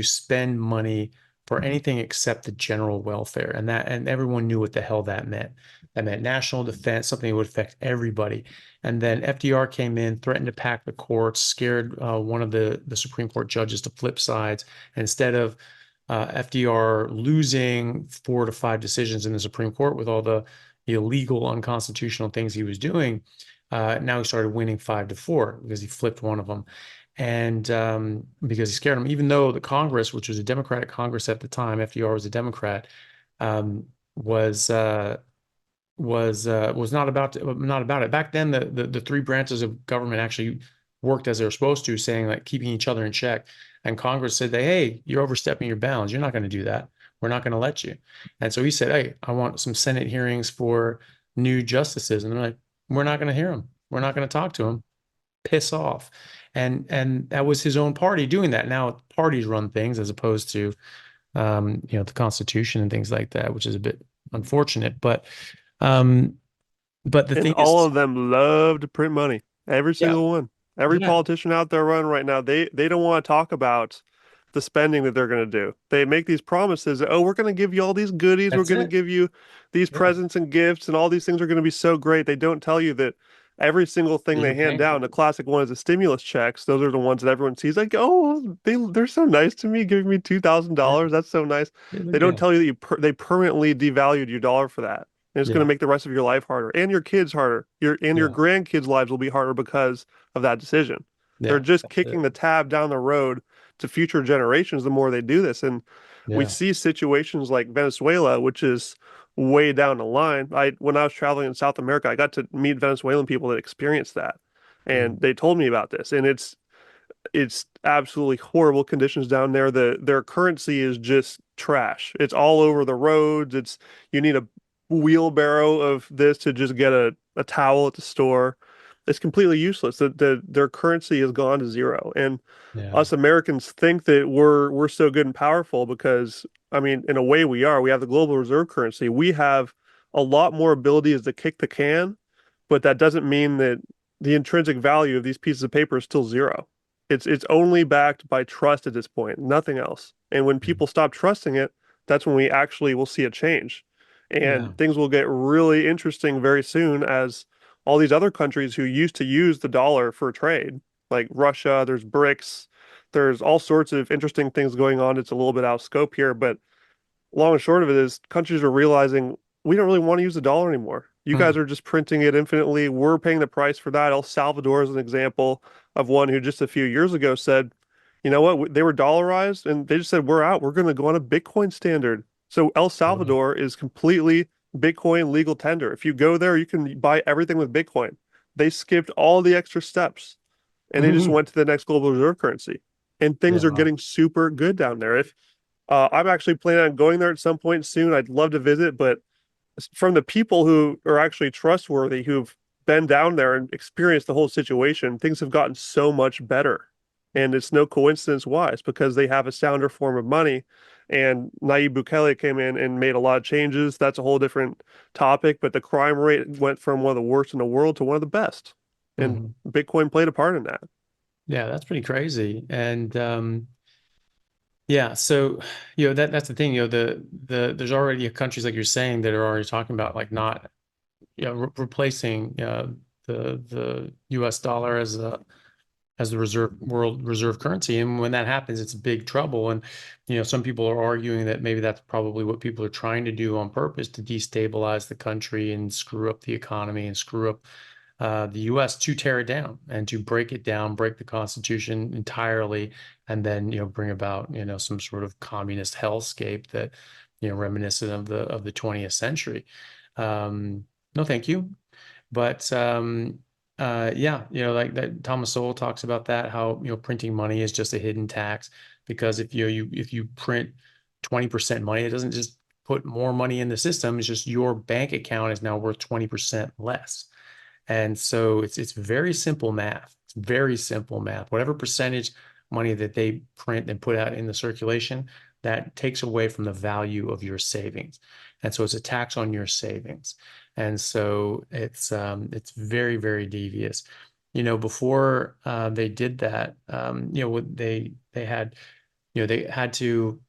spend money for anything except the general welfare. And everyone knew what the hell that meant. That meant national defense, something that would affect everybody. And then FDR came in, threatened to pack the courts, scared one of the Supreme Court judges to flip sides. And instead of FDR losing 4 to 5 decisions in the Supreme Court with all the illegal, unconstitutional things he was doing, now he started winning 5 to 4 because he flipped one of them. And because he scared them, even though the Congress, which was a Democratic Congress at the time, FDR was a Democrat, um, was not about it. Back then, the 3 branches of government actually worked as they were supposed to, saying like keeping each other in check. And Congress said, hey, you're overstepping your bounds. You're not going to do that. We're not going to let you. And so he said, hey, I want some Senate hearings for new justices. And they're like, we're not going to hear them. We're not going to talk to them. Piss off. And that was his own party doing that. Now parties run things as opposed to the Constitution and things like that, which is a bit unfortunate. Um, but the And thing all is, of them love to print money. Every yeah, single one. Every yeah, politician out there running right now, they don't want to talk about the spending that they're going to do. They make these promises, oh, we're going to give you all these goodies, we're that's going to it. give you these Yeah, presents and gifts, and all these things are going to be so great. They don't tell you that every single thing that they you're hand paying down, for the it. classic one is the stimulus checks. Those are the ones that everyone sees, like, oh, they're so nice to me, giving me Yeah, $2,000. That's so nice. yeah, they're They don't good. tell you that they permanently devalued your dollar for that. And it's going to Yeah, make the rest of your life harder and your kids harder. Your yeah, grandkids' lives will be harder because of that decision. They're yeah, just that's kicking it. the tab down the road to future generations the more they do this. And we Yeah. see situations like Venezuela, which is way down the line. When I was traveling in South America, I got to meet Venezuelan people that experienced that. Mhm. And they told me about this. And it's absolutely horrible conditions down there. Their currency is just trash. It's all over the roads. It's you need a wheelbarrow of this to just get a towel at the store. It's completely useless. Their currency has gone to zero. And Yeah. us Americans think that we're so good and powerful because I mean, in a way we are. We have the global reserve currency. We have a lot more abilities to kick the can, but that doesn't mean that the intrinsic value of these pieces of paper is still zero. It's only backed by trust at this point, nothing else. And when Mhm. people stop trusting it, that's when we actually will see a change. Yeah. And things will get really interesting very soon as all these other countries who used to use the dollar for trade, like Russia, there's BRICS, there's all sorts of interesting things going on. It's a little bit out of scope here, but long and short of it is countries are realizing we don't really want to use the dollar anymore. You guys Mhm. are just printing it infinitely. We're paying the price for that. El Salvador is an example of one who just a few years ago said, you know what, they were dollarized and they just said, we're out. We're going to go on a Bitcoin standard. So El Totally. Salvador is completely Bitcoin legal tender. If you go there, you can buy everything with Bitcoin. They skipped all the extra steps and they just Mhm. went to the next global reserve currency. And things Yeah. are Wow. getting super good down there. If I'm actually planning on going there at some point soon. I'd love to visit, but from the people who are actually trustworthy, who've been down there and experienced the whole situation, things have gotten so much better. And it's no coincidence why. It's because they have a sounder form of money. And Nayib Bukele came in and made a lot of changes. That's a whole different topic. But the crime rate went from one of the worst in the world to one of the best. And Mhm. Bitcoin played a part in that. Yeah, that's pretty crazy. And yeah, so that's the thing, there's already countries like you're saying that are already talking about like not replacing the US dollar as the world reserve currency. And when that happens, it's big trouble. And some people are arguing that maybe that's probably what people are trying to do on purpose to destabilize the country and screw up the economy and screw up the US to tear it down and to break it down, break the Constitution entirely, and then bring about some sort of communist hellscape that reminiscent of the 20th century. No, thank you. But yeah, like that Thomas Sowell talks about that, how printing money is just a hidden tax because if you print 20% money, it doesn't just put more money in the system. It's just your bank account is now worth 20% less. And so it's very simple math. It's very simple math. Whatever percentage money that they print and put out in the circulation, that takes away from the value of your savings. And so it's a tax on your savings. And so it's very, very devious. Before they did that, they had they had to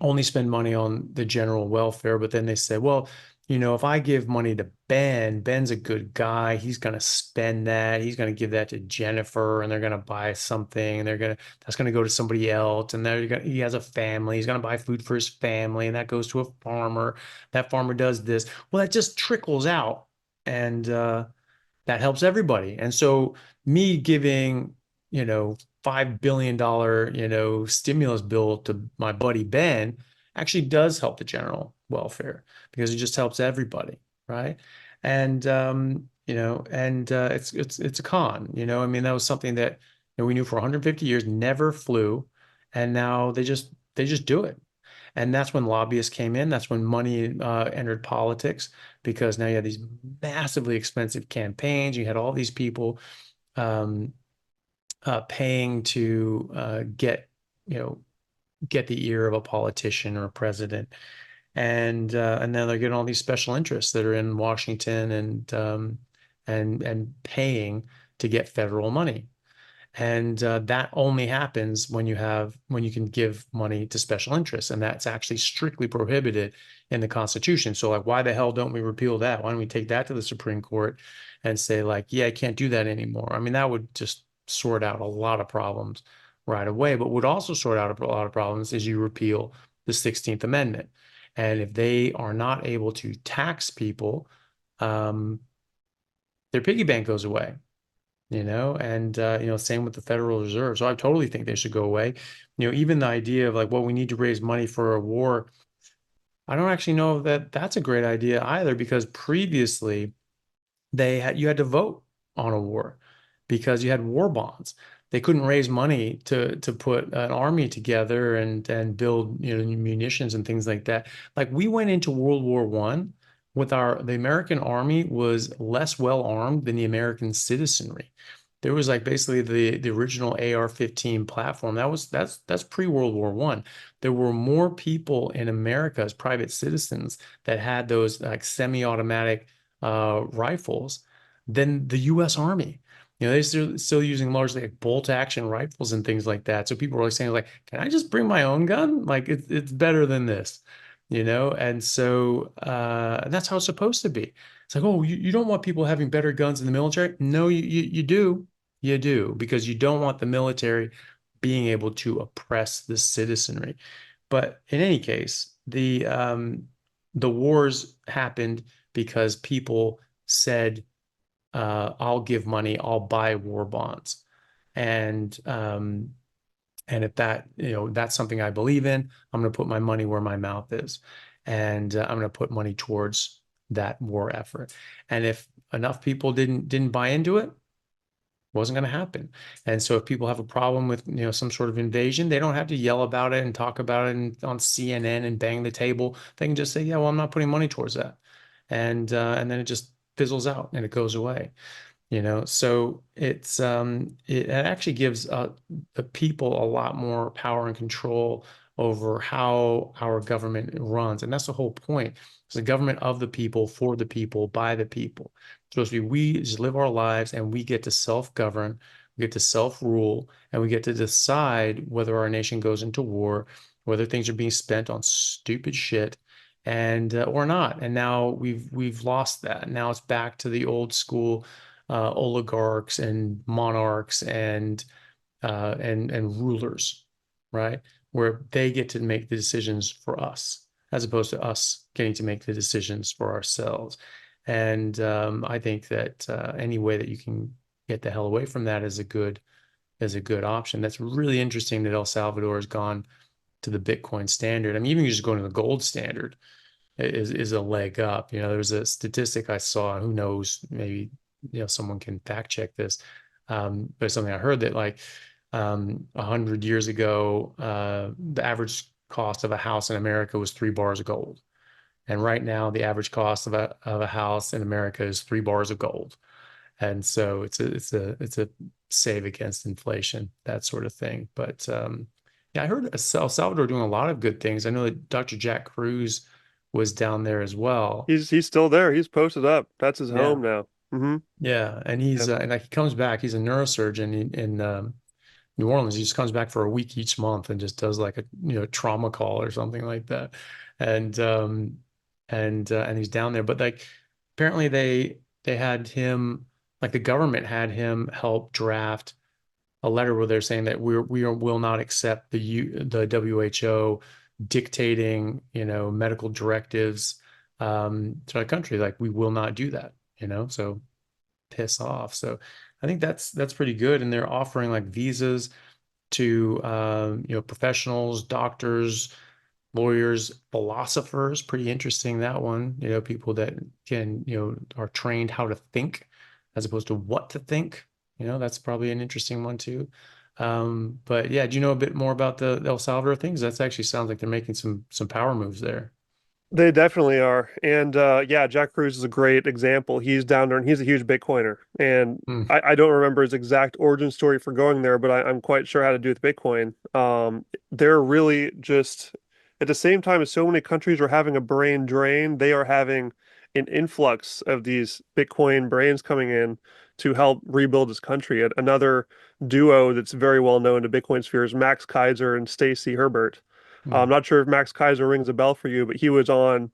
only spend money on the general welfare. But then they say, well, if I give money to Ben's a good guy. He's going to spend that. He's going to give that to Jennifer, and they're going to buy something, and that's going to go to somebody else. And he has a family. He's going to buy food for his family, and that goes to a farmer. That farmer does this. Well, that just trickles out, and that helps everybody. And so me giving, $5 billion, stimulus bill to my buddy Ben actually does help the general welfare because it just helps everybody, right? And it's a con, I mean, that was something that we knew for 150 years never flew, and now they just do it. And that's when lobbyists came in. That's when money entered politics, because now you had these massively expensive campaigns. You had all these people um, paying to you know, get the ear of a politician or a president, and now they're getting all these special interests that are in Washington and paying to get federal money. And that only happens when you can give money to special interests, and that's actually strictly prohibited in the Constitution. So, like, why the hell don't we repeal that? Why don't we take that to the Supreme Court and say, like, yeah, I can't do that anymore? I mean, that would just sort out a lot of problems right away. But would also sort out a lot of problems is you repeal the 16th Amendment, and if they are not able to tax people, um, their piggy bank goes away. And same with the Federal Reserve. So I totally think they should go away. Even the idea of like, well, we need to raise money for a war. I don't actually know that that's a great idea either, because previously you had to vote on a war because you had war bonds. They couldn't raise money to put an army together and build, munitions and things like that. Like, we went into World War One with the American army was less well armed than the American citizenry. There was like basically the original AR-15 platform. That's pre-World War One. There were more people in America as private citizens that had those like semi-automatic rifles than the U.S. Army. They're still using largely like bolt action rifles and things like that. So people are always saying like, can I just bring my own gun? Like, it's better than this, And so that's how it's supposed to be. It's like, oh, you don't want people having better guns in the military? No, you do. You do, because you don't want the military being able to oppress the citizenry. But in any case, the wars happened because people said, I'll give money, I'll buy war bonds. And if that's something I believe in, I'm going to put my money where my mouth is. And I'm going to put money towards that war effort. And if enough people didn't buy into it, wasn't going to happen. And so if people have a problem with, some sort of invasion, they don't have to yell about it and talk about it on CNN and bang the table. They can just say, yeah, well, I'm not putting money towards that. And then it just fizzles out and it goes away. So it actually gives the people a lot more power and control over how our government runs. And that's the whole point. It's the government of the people, for the people, by the people. It's supposed to be, we just live our lives and we get to self-govern, we get to self-rule, and we get to decide whether our nation goes into war, whether things are being spent on stupid shit and or not. And now we've lost that. Now it's back to the old school oligarchs and monarchs and rulers, right? Where they get to make the decisions for us, as opposed to us getting to make the decisions for ourselves. And I think that any way that you can get the hell away from that is a good option. That's really interesting that El Salvador has gone to the Bitcoin standard. I mean, even just going to the gold standard is a leg up. There was a statistic I saw, and who knows, maybe someone can fact check this, but it's something I heard that like 100 years ago, the average cost of a house in America was 3 bars of gold, and right now the average cost of a house in America is 3 bars of gold. And so it's a save against inflation, that sort of thing. But yeah, I heard El Salvador doing a lot of good things. I know that Dr. Jack Cruz was down there as well. He's still there. He's posted up. That's his Yeah. home now. Yeah, and Yeah. and like he comes back. He's a neurosurgeon, and New Orleans. He just comes back for a week each month and just does like a trauma call or something like that. And and he's down there. But like apparently they had him, like the government had him help draft a letter where they're saying that will not accept the WHO dictating, medical directives to our country. Like we will not do that, so piss off. So I think that's pretty good. And they're offering like visas to professionals, doctors, lawyers, philosophers. Pretty interesting, that one. People that can, are trained how to think as opposed to what to think. That's probably an interesting one too. But yeah, do you know a bit more about the El Salvador things? That actually sounds like they're making some power moves there. They definitely are. And yeah, Jack Cruz is a great example. He's down there and he's a huge Bitcoiner. And Mm, I don't remember his exact origin story for going there, but I'm quite sure how to do with Bitcoin. They're really just at the same time as so many countries are having a brain drain, they are having an influx of these Bitcoin brains coming in to help rebuild this country. Another duo that's very well known to Bitcoin sphere is Max Kaiser and Stacy Herbert. I'm mm, not sure if Max Kaiser rings a bell for you, but he was on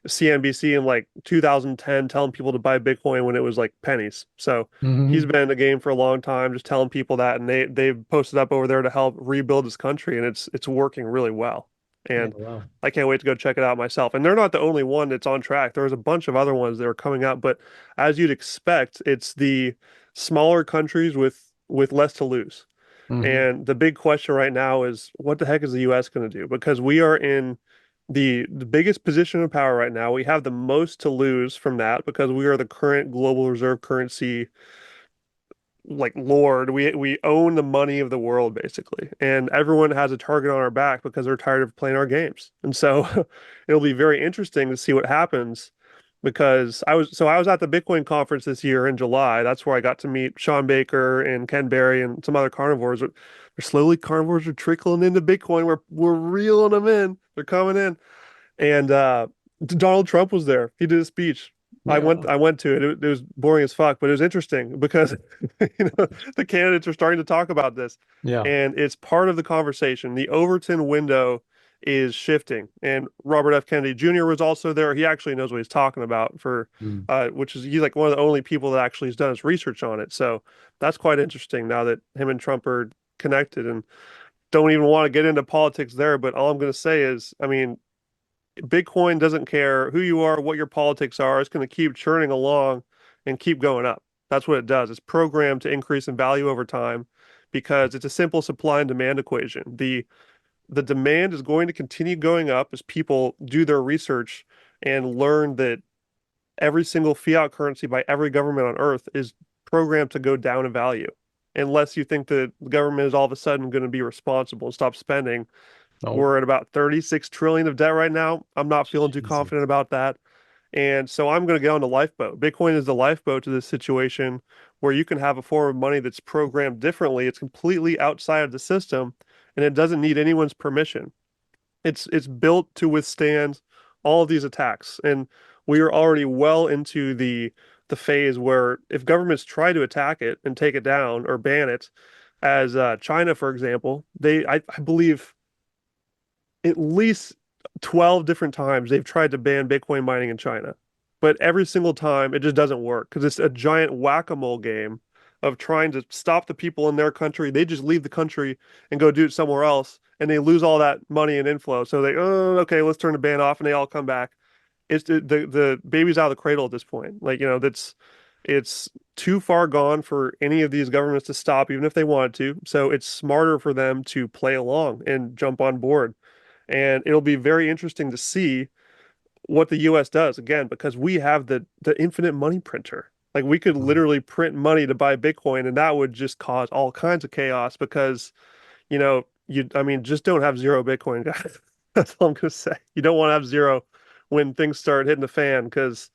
CNBC in like 2010 telling people to buy Bitcoin when it was like pennies. So he's hmm. been in the game for a long time, just telling people that, and they've posted up over there to help rebuild this country, and it's working really well. Yeah, And wow. I can't wait to go check it out myself. And they're not the only one that's on track. There's a bunch of other ones that are coming up, but as you'd expect, it's the smaller countries with less to lose. Hmm. And the big question right now is what the heck is the US going to do? Because we are in the biggest position of power right now. We have the most to lose from that because we are the current global reserve currency like lord. We own the money of the world basically. And everyone has a target on our back because they're tired of playing our games. And so it'll be very interesting to see what happens because I was at the Bitcoin conference this year in July. That's where I got to meet Sean Baker and Ken Berry and some other carnivores. They're slowly carnivores are trickling into Bitcoin. We're reeling them in. They're coming in. And Donald Trump was there. He did a speech. Yeah, wow. I went to it. It was boring as fuck, but it was interesting because the candidates are starting to talk about this, Yeah. and it's part of the conversation. The Overton window is shifting, and Robert F. Kennedy Jr. was also there. He actually knows what he's talking about for, Mm. which is he's like one of the only people that actually has done his research on it. So that's quite interesting now that him and Trump are connected and don't even want to get into politics there. But all I'm going to say is, I mean, Bitcoin doesn't care who you are, what your politics are. It's going to keep churning along and keep going up. That's what it does. It's programmed to increase in value over time because it's a simple supply and demand equation. The demand is going to continue going up as people do their research and learn that every single fiat currency by every government on earth is programmed to go down in value. Unless you think that the government is all of a sudden going to be responsible and stop spending. Oh, We're at about 36 trillion of debt right now. I'm not feeling too Jesus. confident about that. And so I'm going to get on the lifeboat. Bitcoin is the lifeboat to this situation where you can have a form of money that's programmed differently. It's completely outside of the system and it doesn't need anyone's permission. It's built to withstand all of these attacks. And we are already well into the phase where if governments try to attack it and take it down or ban it, as China, for example, I believe at least 12 different times they've tried to ban Bitcoin mining in China. But every single time it just doesn't work because it's a giant whack-a-mole game of trying to stop the people in their country. They just leave the country and go do it somewhere else and they lose all that money and inflow. So they, oh, okay, let's turn the ban off and they all come back. It's the baby's out of the cradle at this point. Like, it's too far gone for any of these governments to stop, even if they wanted to. So it's smarter for them to play along and jump on board. And it'll be very interesting to see what the US does again, because we have the infinite money printer. Like we could Mm. literally print money to buy Bitcoin, and that would just cause all kinds of chaos because, I mean, just don't have zero Bitcoin, guys. That's all I'm gonna say. You don't want to have zero when things start hitting the fan because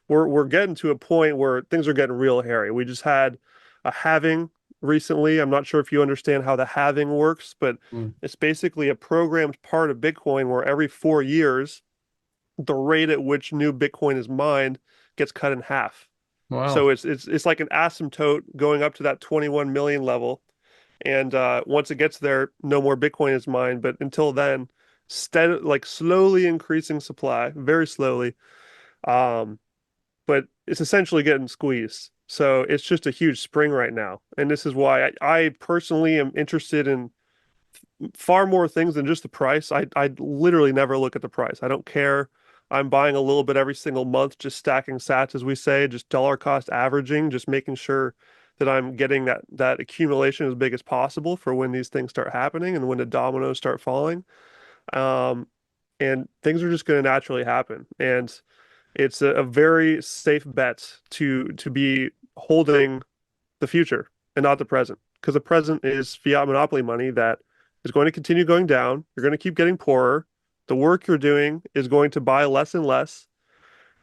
we're getting to a point where things are getting real hairy. We just had a halving recently. I'm not sure if you understand how the halving works, but Mm. it's basically a programmed part of Bitcoin where every 4 years, the rate at which new Bitcoin is mined gets cut in half. So Wow. it's like an asymptote going up to that 21 million level. And once it gets there, no more Bitcoin is mined. But until then, slowly increasing supply, very slowly. Um, but it's essentially getting squeezed. So it's just a huge spring right now. And this is why I personally am interested in far more things than just the price. I literally never look at the price. I don't care. I'm buying a little bit every single month, just stacking sats, as we say, just dollar cost averaging, just making sure that I'm getting that accumulation as big as possible for when these things start happening and when the dominoes start falling. Um, and things are just going to naturally happen. And it's a very safe bet to be holding the future and not the present, because the present is fiat monopoly money that is going to continue going down. You're going to keep getting poorer. The work you're doing is going to buy less and less.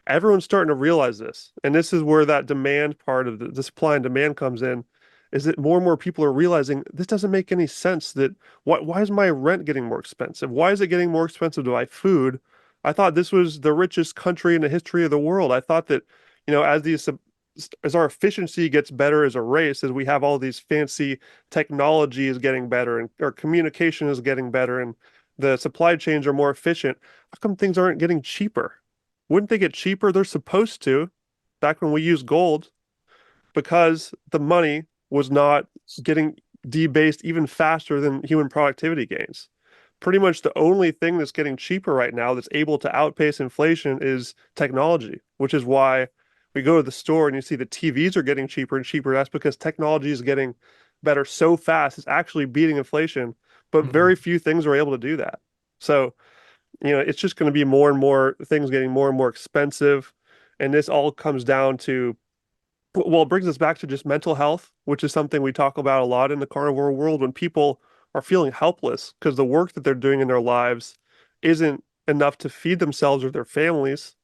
Everyone's starting to realize this. And this is where that demand part of the supply and demand comes in, is that more and more people are realizing this doesn't make any sense. That why is my rent getting more expensive? Why is it getting more expensive to buy food? I thought this was the richest country in the history of the world. I thought that, as our efficiency gets better as a race, as we have all these fancy technology is getting better and our communication is getting better and the supply chains are more efficient, how come things aren't getting cheaper? Wouldn't they get cheaper? They're supposed to, back when we used gold, because the money was not getting debased even faster than human productivity gains. Pretty much the only thing that's getting cheaper right now that's able to outpace inflation is technology, which is why we go to the store and you see the TVs are getting cheaper and cheaper. That's because technology is getting better so fast, it's actually beating inflation, but very Mhm. few things are able to do that. So, it's just going to be more and more things getting more and more expensive. And this all comes down to, well, it brings us back to just mental health, which is something we talk about a lot in the carnivore world. When people are feeling helpless because the work that they're doing in their lives isn't enough to feed themselves or their families,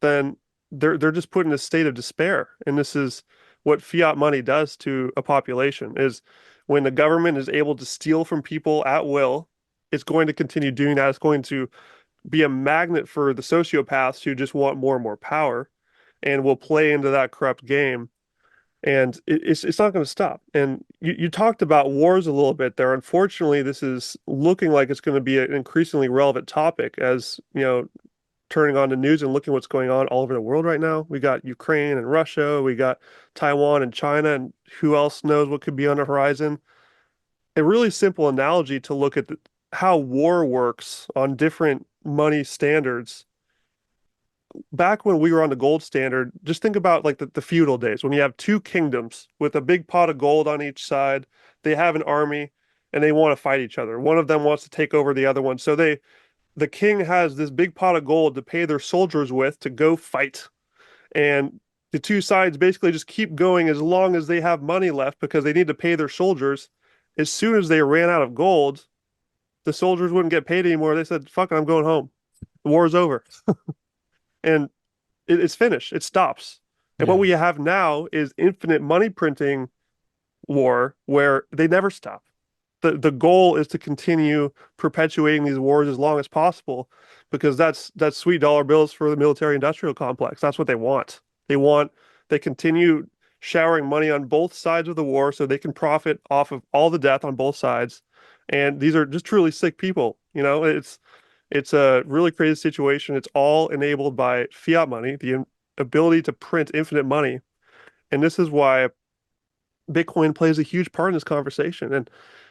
then they're just put in a state of despair. And this is what fiat money does to a population, is when the government is able to steal from people at will, it's going to continue doing that. It's going to be a magnet for the sociopaths who just want more and more power and will play into that corrupt game. And it's not going to stop. And you talked about wars a little bit there. Unfortunately, this is looking like it's going to be an increasingly relevant topic, as turning on the news and looking what's going on all over the world right now. We got Ukraine and Russia, we got Taiwan and China, and who else knows what could be on the horizon. A really simple analogy to look at how war works on different money standards. Back when we were on the gold standard, just think about like the feudal days when you have two kingdoms with a big pot of gold on each side. They have an army and they want to fight each other. One of them wants to take over the other one. So the king has this big pot of gold to pay their soldiers with to go fight. And the two sides basically just keep going as long as they have money left because they need to pay their soldiers. As soon as they ran out of gold, the soldiers wouldn't get paid anymore. They said, fuck it, I'm going home. The war is over. And it's finished. It stops. And what Yeah. we have now is infinite money printing war where they never stop. The goal is to continue perpetuating these wars as long as possible because that's sweet dollar bills for the military industrial complex. That's what they want. They continue showering money on both sides of the war so they can profit off of all the death on both sides. And these are just truly sick people. It's a really crazy situation. It's all enabled by fiat money, the ability to print infinite money. And this is why Bitcoin plays a huge part in this conversation. And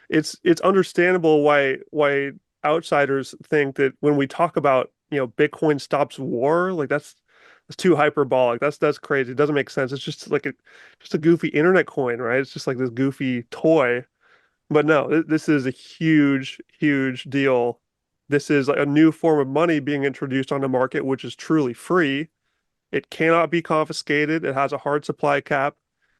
it's understandable why outsiders think that when we talk about, Bitcoin stops war, like that's too hyperbolic. That's crazy. It doesn't make sense. It's just like a goofy internet coin, right? It's just like this goofy toy. But no, this is a huge, huge deal. This is like a new form of money being introduced on the market, which is truly free. It cannot be confiscated. It has a hard supply cap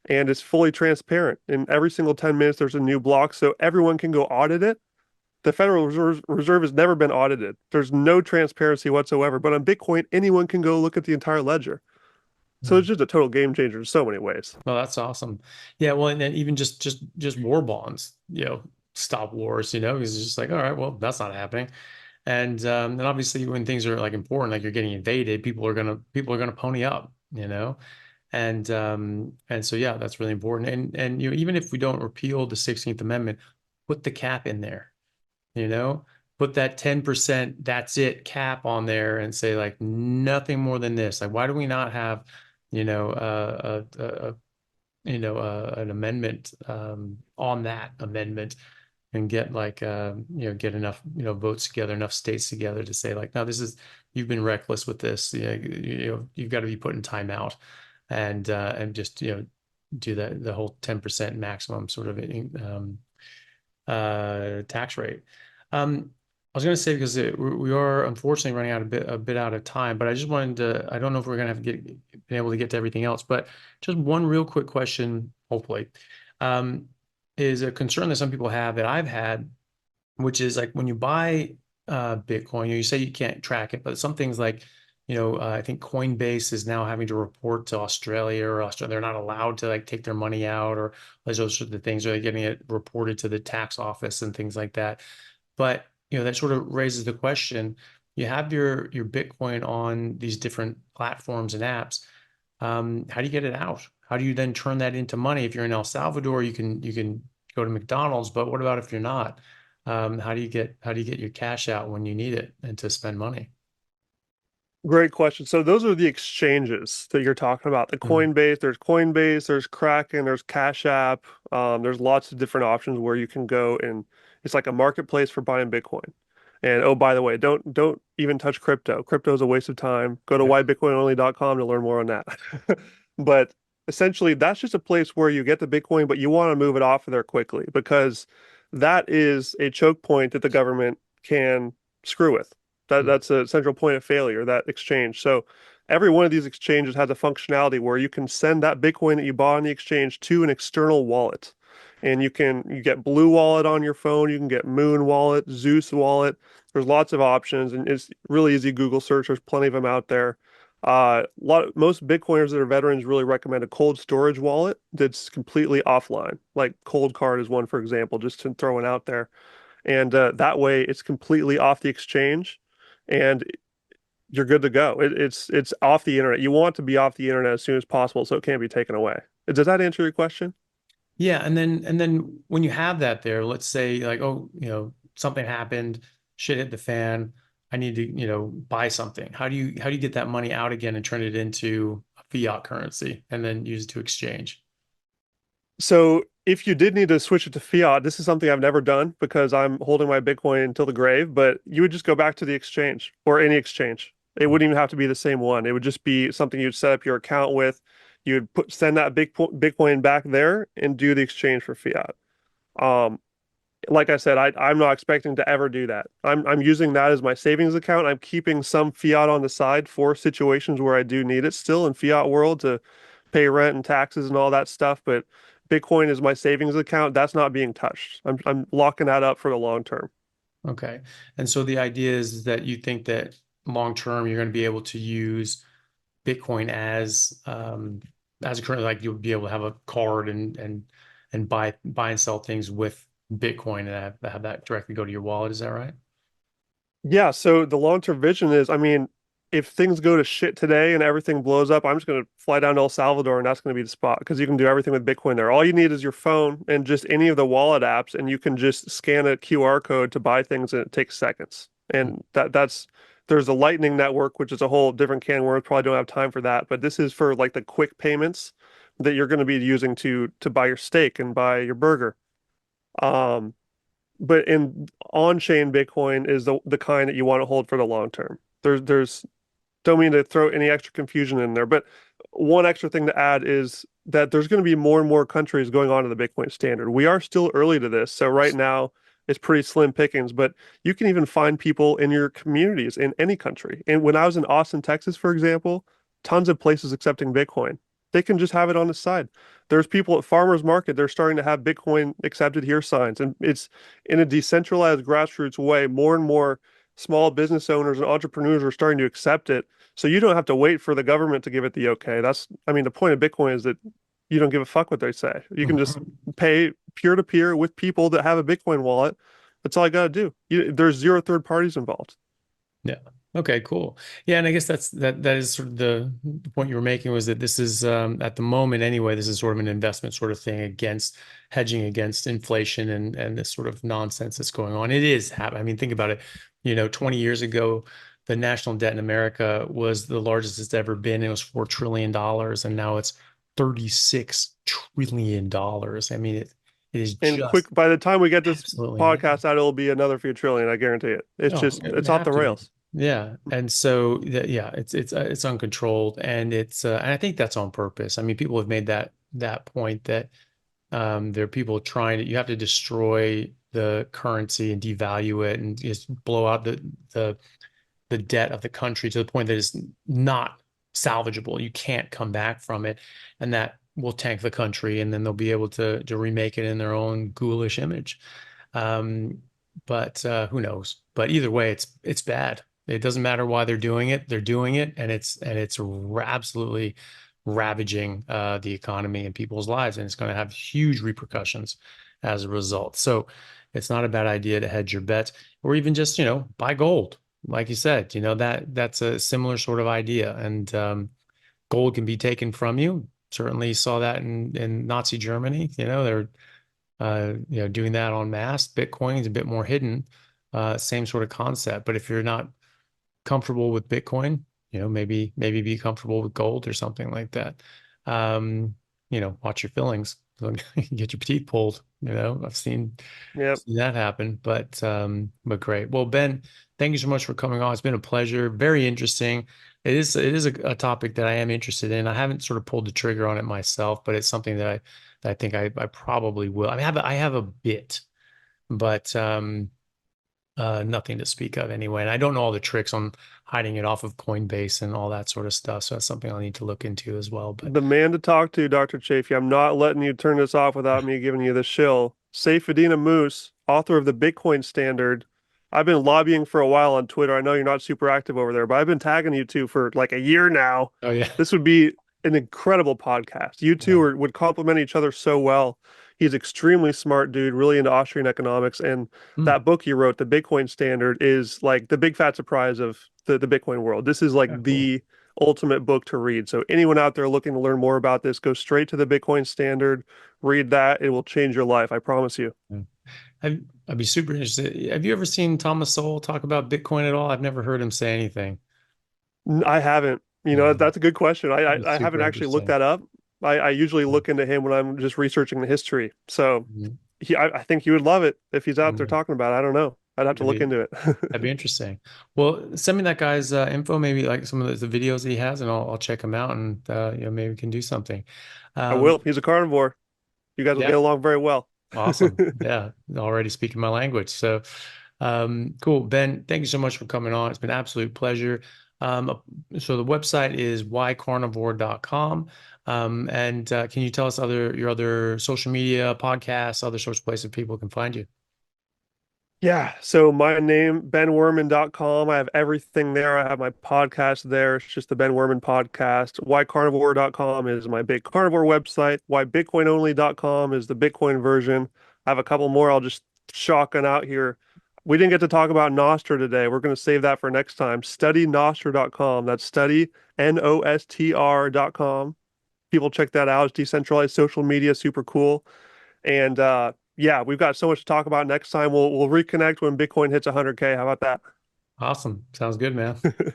and it's fully transparent. And every single 10 minutes, there's a new block so everyone can go audit it. The Federal Reserve has never been audited. There's no transparency whatsoever. But on Bitcoin, anyone can go look at the entire ledger. So it's just a total game changer in so many ways. Well, that's awesome. Yeah, well, and then even just war bonds, stop wars, because it's just like, all right, well, that's not happening. And obviously when things are like important, like you're getting invaded, people are gonna pony up, And so yeah, that's really important. And even if we don't repeal the 16th Amendment, put the cap in there, you know, put that 10% that's it cap on there and say like nothing more than this. Like, why do we not have, you know, an amendment on that amendment and get like get enough votes together, enough states together to say like, no, this is you've been reckless with this. You've got to be put in timeout and just do that the whole 10% maximum sort of tax rate. I was going to say because we are unfortunately running out a bit out of time, but I just wanted to. I don't know if we're going to have been able to get to everything else, but just one real quick question, hopefully, um, is a concern that some people have that I've had, which is like when you buy Bitcoin, you say you can't track it, but some things like, I think Coinbase is now having to report to Australia or Australia. They're not allowed to like take their money out or those sorts of things, or they're getting it reported to the tax office and things like that. But that sort of raises the question, you have your Bitcoin on these different platforms and apps. How do you get it out? How do you then turn that into money? If you're in El Salvador, you can go to McDonald's, but what about if you're not? How do you get your cash out when you need it and to spend money? Great question. So those are the exchanges that you're talking about. The Mm, Coinbase, there's Kraken, there's Cash App. There's lots of different options where you can go, and it's like a marketplace for buying Bitcoin. And oh, by the way, don't even touch crypto. Crypto is a waste of time. Go to yeah. whybitcoinonly.com to learn more on that. But essentially, that's just a place where you get the Bitcoin, but you want to move it off of there quickly because that is a choke point that the government can screw with. Mm, That's a central point of failure, that exchange. So every one of these exchanges has a functionality where you can send that Bitcoin that you bought on the exchange to an external wallet. And you get Blue Wallet on your phone, you can get Moon Wallet, Zeus Wallet. There's lots of options, and it's really easy Google search. There's plenty of them out there. Most Bitcoiners that are veterans really recommend a cold storage wallet that's completely offline. Like Cold Card is one, for example, just to throw it out there. And that way, it's completely off the exchange, and you're good to go. It's off the internet. You want to be off the internet as soon as possible, so it can't be taken away. Does that answer your question? Yeah, and then when you have that there, let's say like, oh, something happened, shit hit the fan. I need to, buy something. How do you get that money out again and turn it into a fiat currency and then use it to exchange? So if you did need to switch it to fiat, this is something I've never done because I'm holding my Bitcoin until the grave, but you would just go back to the exchange or any exchange. It wouldn't even have to be the same one. It would just be something you'd set up your account with. You'd send that Bitcoin back there and do the exchange for fiat. Um, like I said, I'm not expecting to ever do that. I'm using that as my savings account. I'm keeping some fiat on the side for situations where I do need it still in fiat world to pay rent and taxes and all that stuff. But Bitcoin is my savings account. That's not being touched. I'm locking that up for the long term. Okay. And so the idea is that you think that long term you're going to be able to use Bitcoin as a current, like you'll be able to have a card and buy and sell things with Bitcoin and have that directly go to your wallet. Is that right? Yeah, so the long-term vision is, I mean, if things go to shit today and everything blows up, I'm just going to fly down to El Salvador and that's going to be the spot because you can do everything with Bitcoin there. All you need is your phone and just any of the wallet apps, and you can just scan a QR code to buy things and it takes seconds. And there's a Lightning network, which is a whole different can of worms. Probably don't have time for that, but this is for like the quick payments that you're going to be using to buy your steak and buy your burger. Um, but in on-chain Bitcoin is the kind that you want to hold for the long term. There's don't mean to throw any extra confusion in there, but one extra thing to add is that there's going to be more and more countries going on to the Bitcoin standard. We are still early to this, so right now it's pretty slim pickings, but you can even find people in your communities in any country. And when I was in Austin, Texas, for example, tons of places accepting Bitcoin. They can just have it on the side. There's people at farmers market, they're starting to have Bitcoin accepted here signs. And it's in a decentralized grassroots way, more and more small business owners and entrepreneurs are starting to accept it. So you don't have to wait for the government to give it the okay. I mean, the point of Bitcoin is that you don't give a fuck what they say. You can just pay peer to peer with people that have a Bitcoin wallet. That's all I got to do. There's zero third parties involved. Yeah. Okay, cool. Yeah, and I guess that is sort of the point you were making, was that this is at the moment anyway, this is sort of an investment sort of thing against hedging against inflation and this sort of nonsense that's going on. It is I mean, think about it. 20 years ago, the national debt in America was the largest it's ever been. It was $4 trillion, and now it's $36 trillion. I mean, it is And quick, just by the time we get this absolutely podcast out, it'll be another few trillion. I guarantee it. Oh, it would It's off have the to be. rails. Yeah. And so yeah, it's uncontrolled, and and I think that's on purpose. I mean, people have made that point that there are people trying to you have to destroy the currency and devalue it and just blow out the debt of the country to the point that it's not salvageable. You can't come back from it, and that will tank the country, and then they'll be able to remake it in their own ghoulish image. Um, but who knows? But either way, it's bad. It doesn't matter why they're doing it. They're doing it, and it's absolutely ravaging the economy and people's lives, and it's going to have huge repercussions as a result. So it's not a bad idea to hedge your bets, or even just buy gold. Like you said, that's a similar sort of idea, and gold can be taken from you. Certainly saw that in Nazi Germany. They're doing that en masse. Bitcoin is a bit more hidden, same sort of concept. But if you're not comfortable with Bitcoin, maybe be comfortable with gold or something like that. Watch your fillings. Don't get your teeth pulled. I've Yep. seen that happen. But great. Well, Ben, thank you so much for coming on. It's been a pleasure. Very interesting. It is a topic that I am interested in. I haven't sort of pulled the trigger on it myself, but it's something that I think I probably will. I mean, I have a bit, but nothing to speak of anyway. And I don't know all the tricks on hiding it off of Coinbase and all that sort of stuff. So that's something I'll need to look into as well. But The man to talk to, Dr. Chafee. I'm not letting you turn this off without me giving you the shill. Saifedean Moose, author of the Bitcoin Standard. I've been lobbying for a while on Twitter. I know you're not super active over there, but I've been tagging you two for like a year now. oh yeah, This would be an incredible podcast. You two yeah. would complement each other so well. He's extremely smart dude, really into Austrian economics. And Mm, that book he wrote, The Bitcoin Standard, is like the big fat surprise of the Bitcoin world. This is yeah, like cool. the ultimate book to read. So anyone out there looking to learn more about this, go straight to the Bitcoin Standard, read that. It will change your life. I promise you. Yeah. I'd be super interested. Have you ever seen Thomas Sowell talk about Bitcoin at all? I've never heard him say anything. I haven't. Yeah, That's a good question. it'd be I haven't super actually looked interesting. that up. I usually look into him when I'm just researching the history. So Mhm. I think he would love it if he's out there Yeah, talking about it. I don't know. I'd have to that'd look be into it. that'd be interesting. Well, send me that guy's info, maybe like some of the videos he has, and I'll check them out, and maybe we can do something. I will. Um, He's a carnivore. You guys will get yeah, along very well. awesome. Yeah, already speaking my language. So, cool. Ben, thank you so much for coming on. It's been an absolute pleasure. So the website is ycarnivore.com. And can you tell us your other social media, podcasts, other sorts of places people can find you? Yeah, so my name, benwehrman.com. I have everything there. I have my podcast there. It's just the Ben Wehrman podcast. Ycarnivore.com is my big carnivore website. Ybitcoinonly.com is the Bitcoin version. I have a couple more I'll just shotgun out here. We didn't get to talk about Nostr today. We're going to save that for next time. StudyNostr.com. That's study, Nostr.com. People check that out. It's decentralized social media, super cool. And yeah, we've got so much to talk about next time. We'll reconnect when Bitcoin hits 100K. How about Awesome. Sounds good, man. that?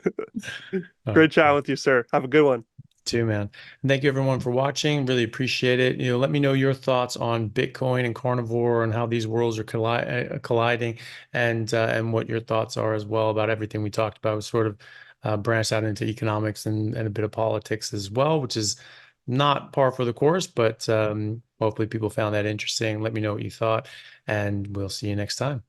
All right, Great chat cool. with you, sir. Have a good one. Too, man. And thank you everyone for watching. Really appreciate it. Let me know your thoughts on Bitcoin and carnivore and how these worlds are colliding, and what your thoughts are as well about everything we talked about. We sort of branched out into economics and a bit of politics as well, which is not par for the course, but hopefully people found that interesting. Let me know what you thought, and we'll see you next time.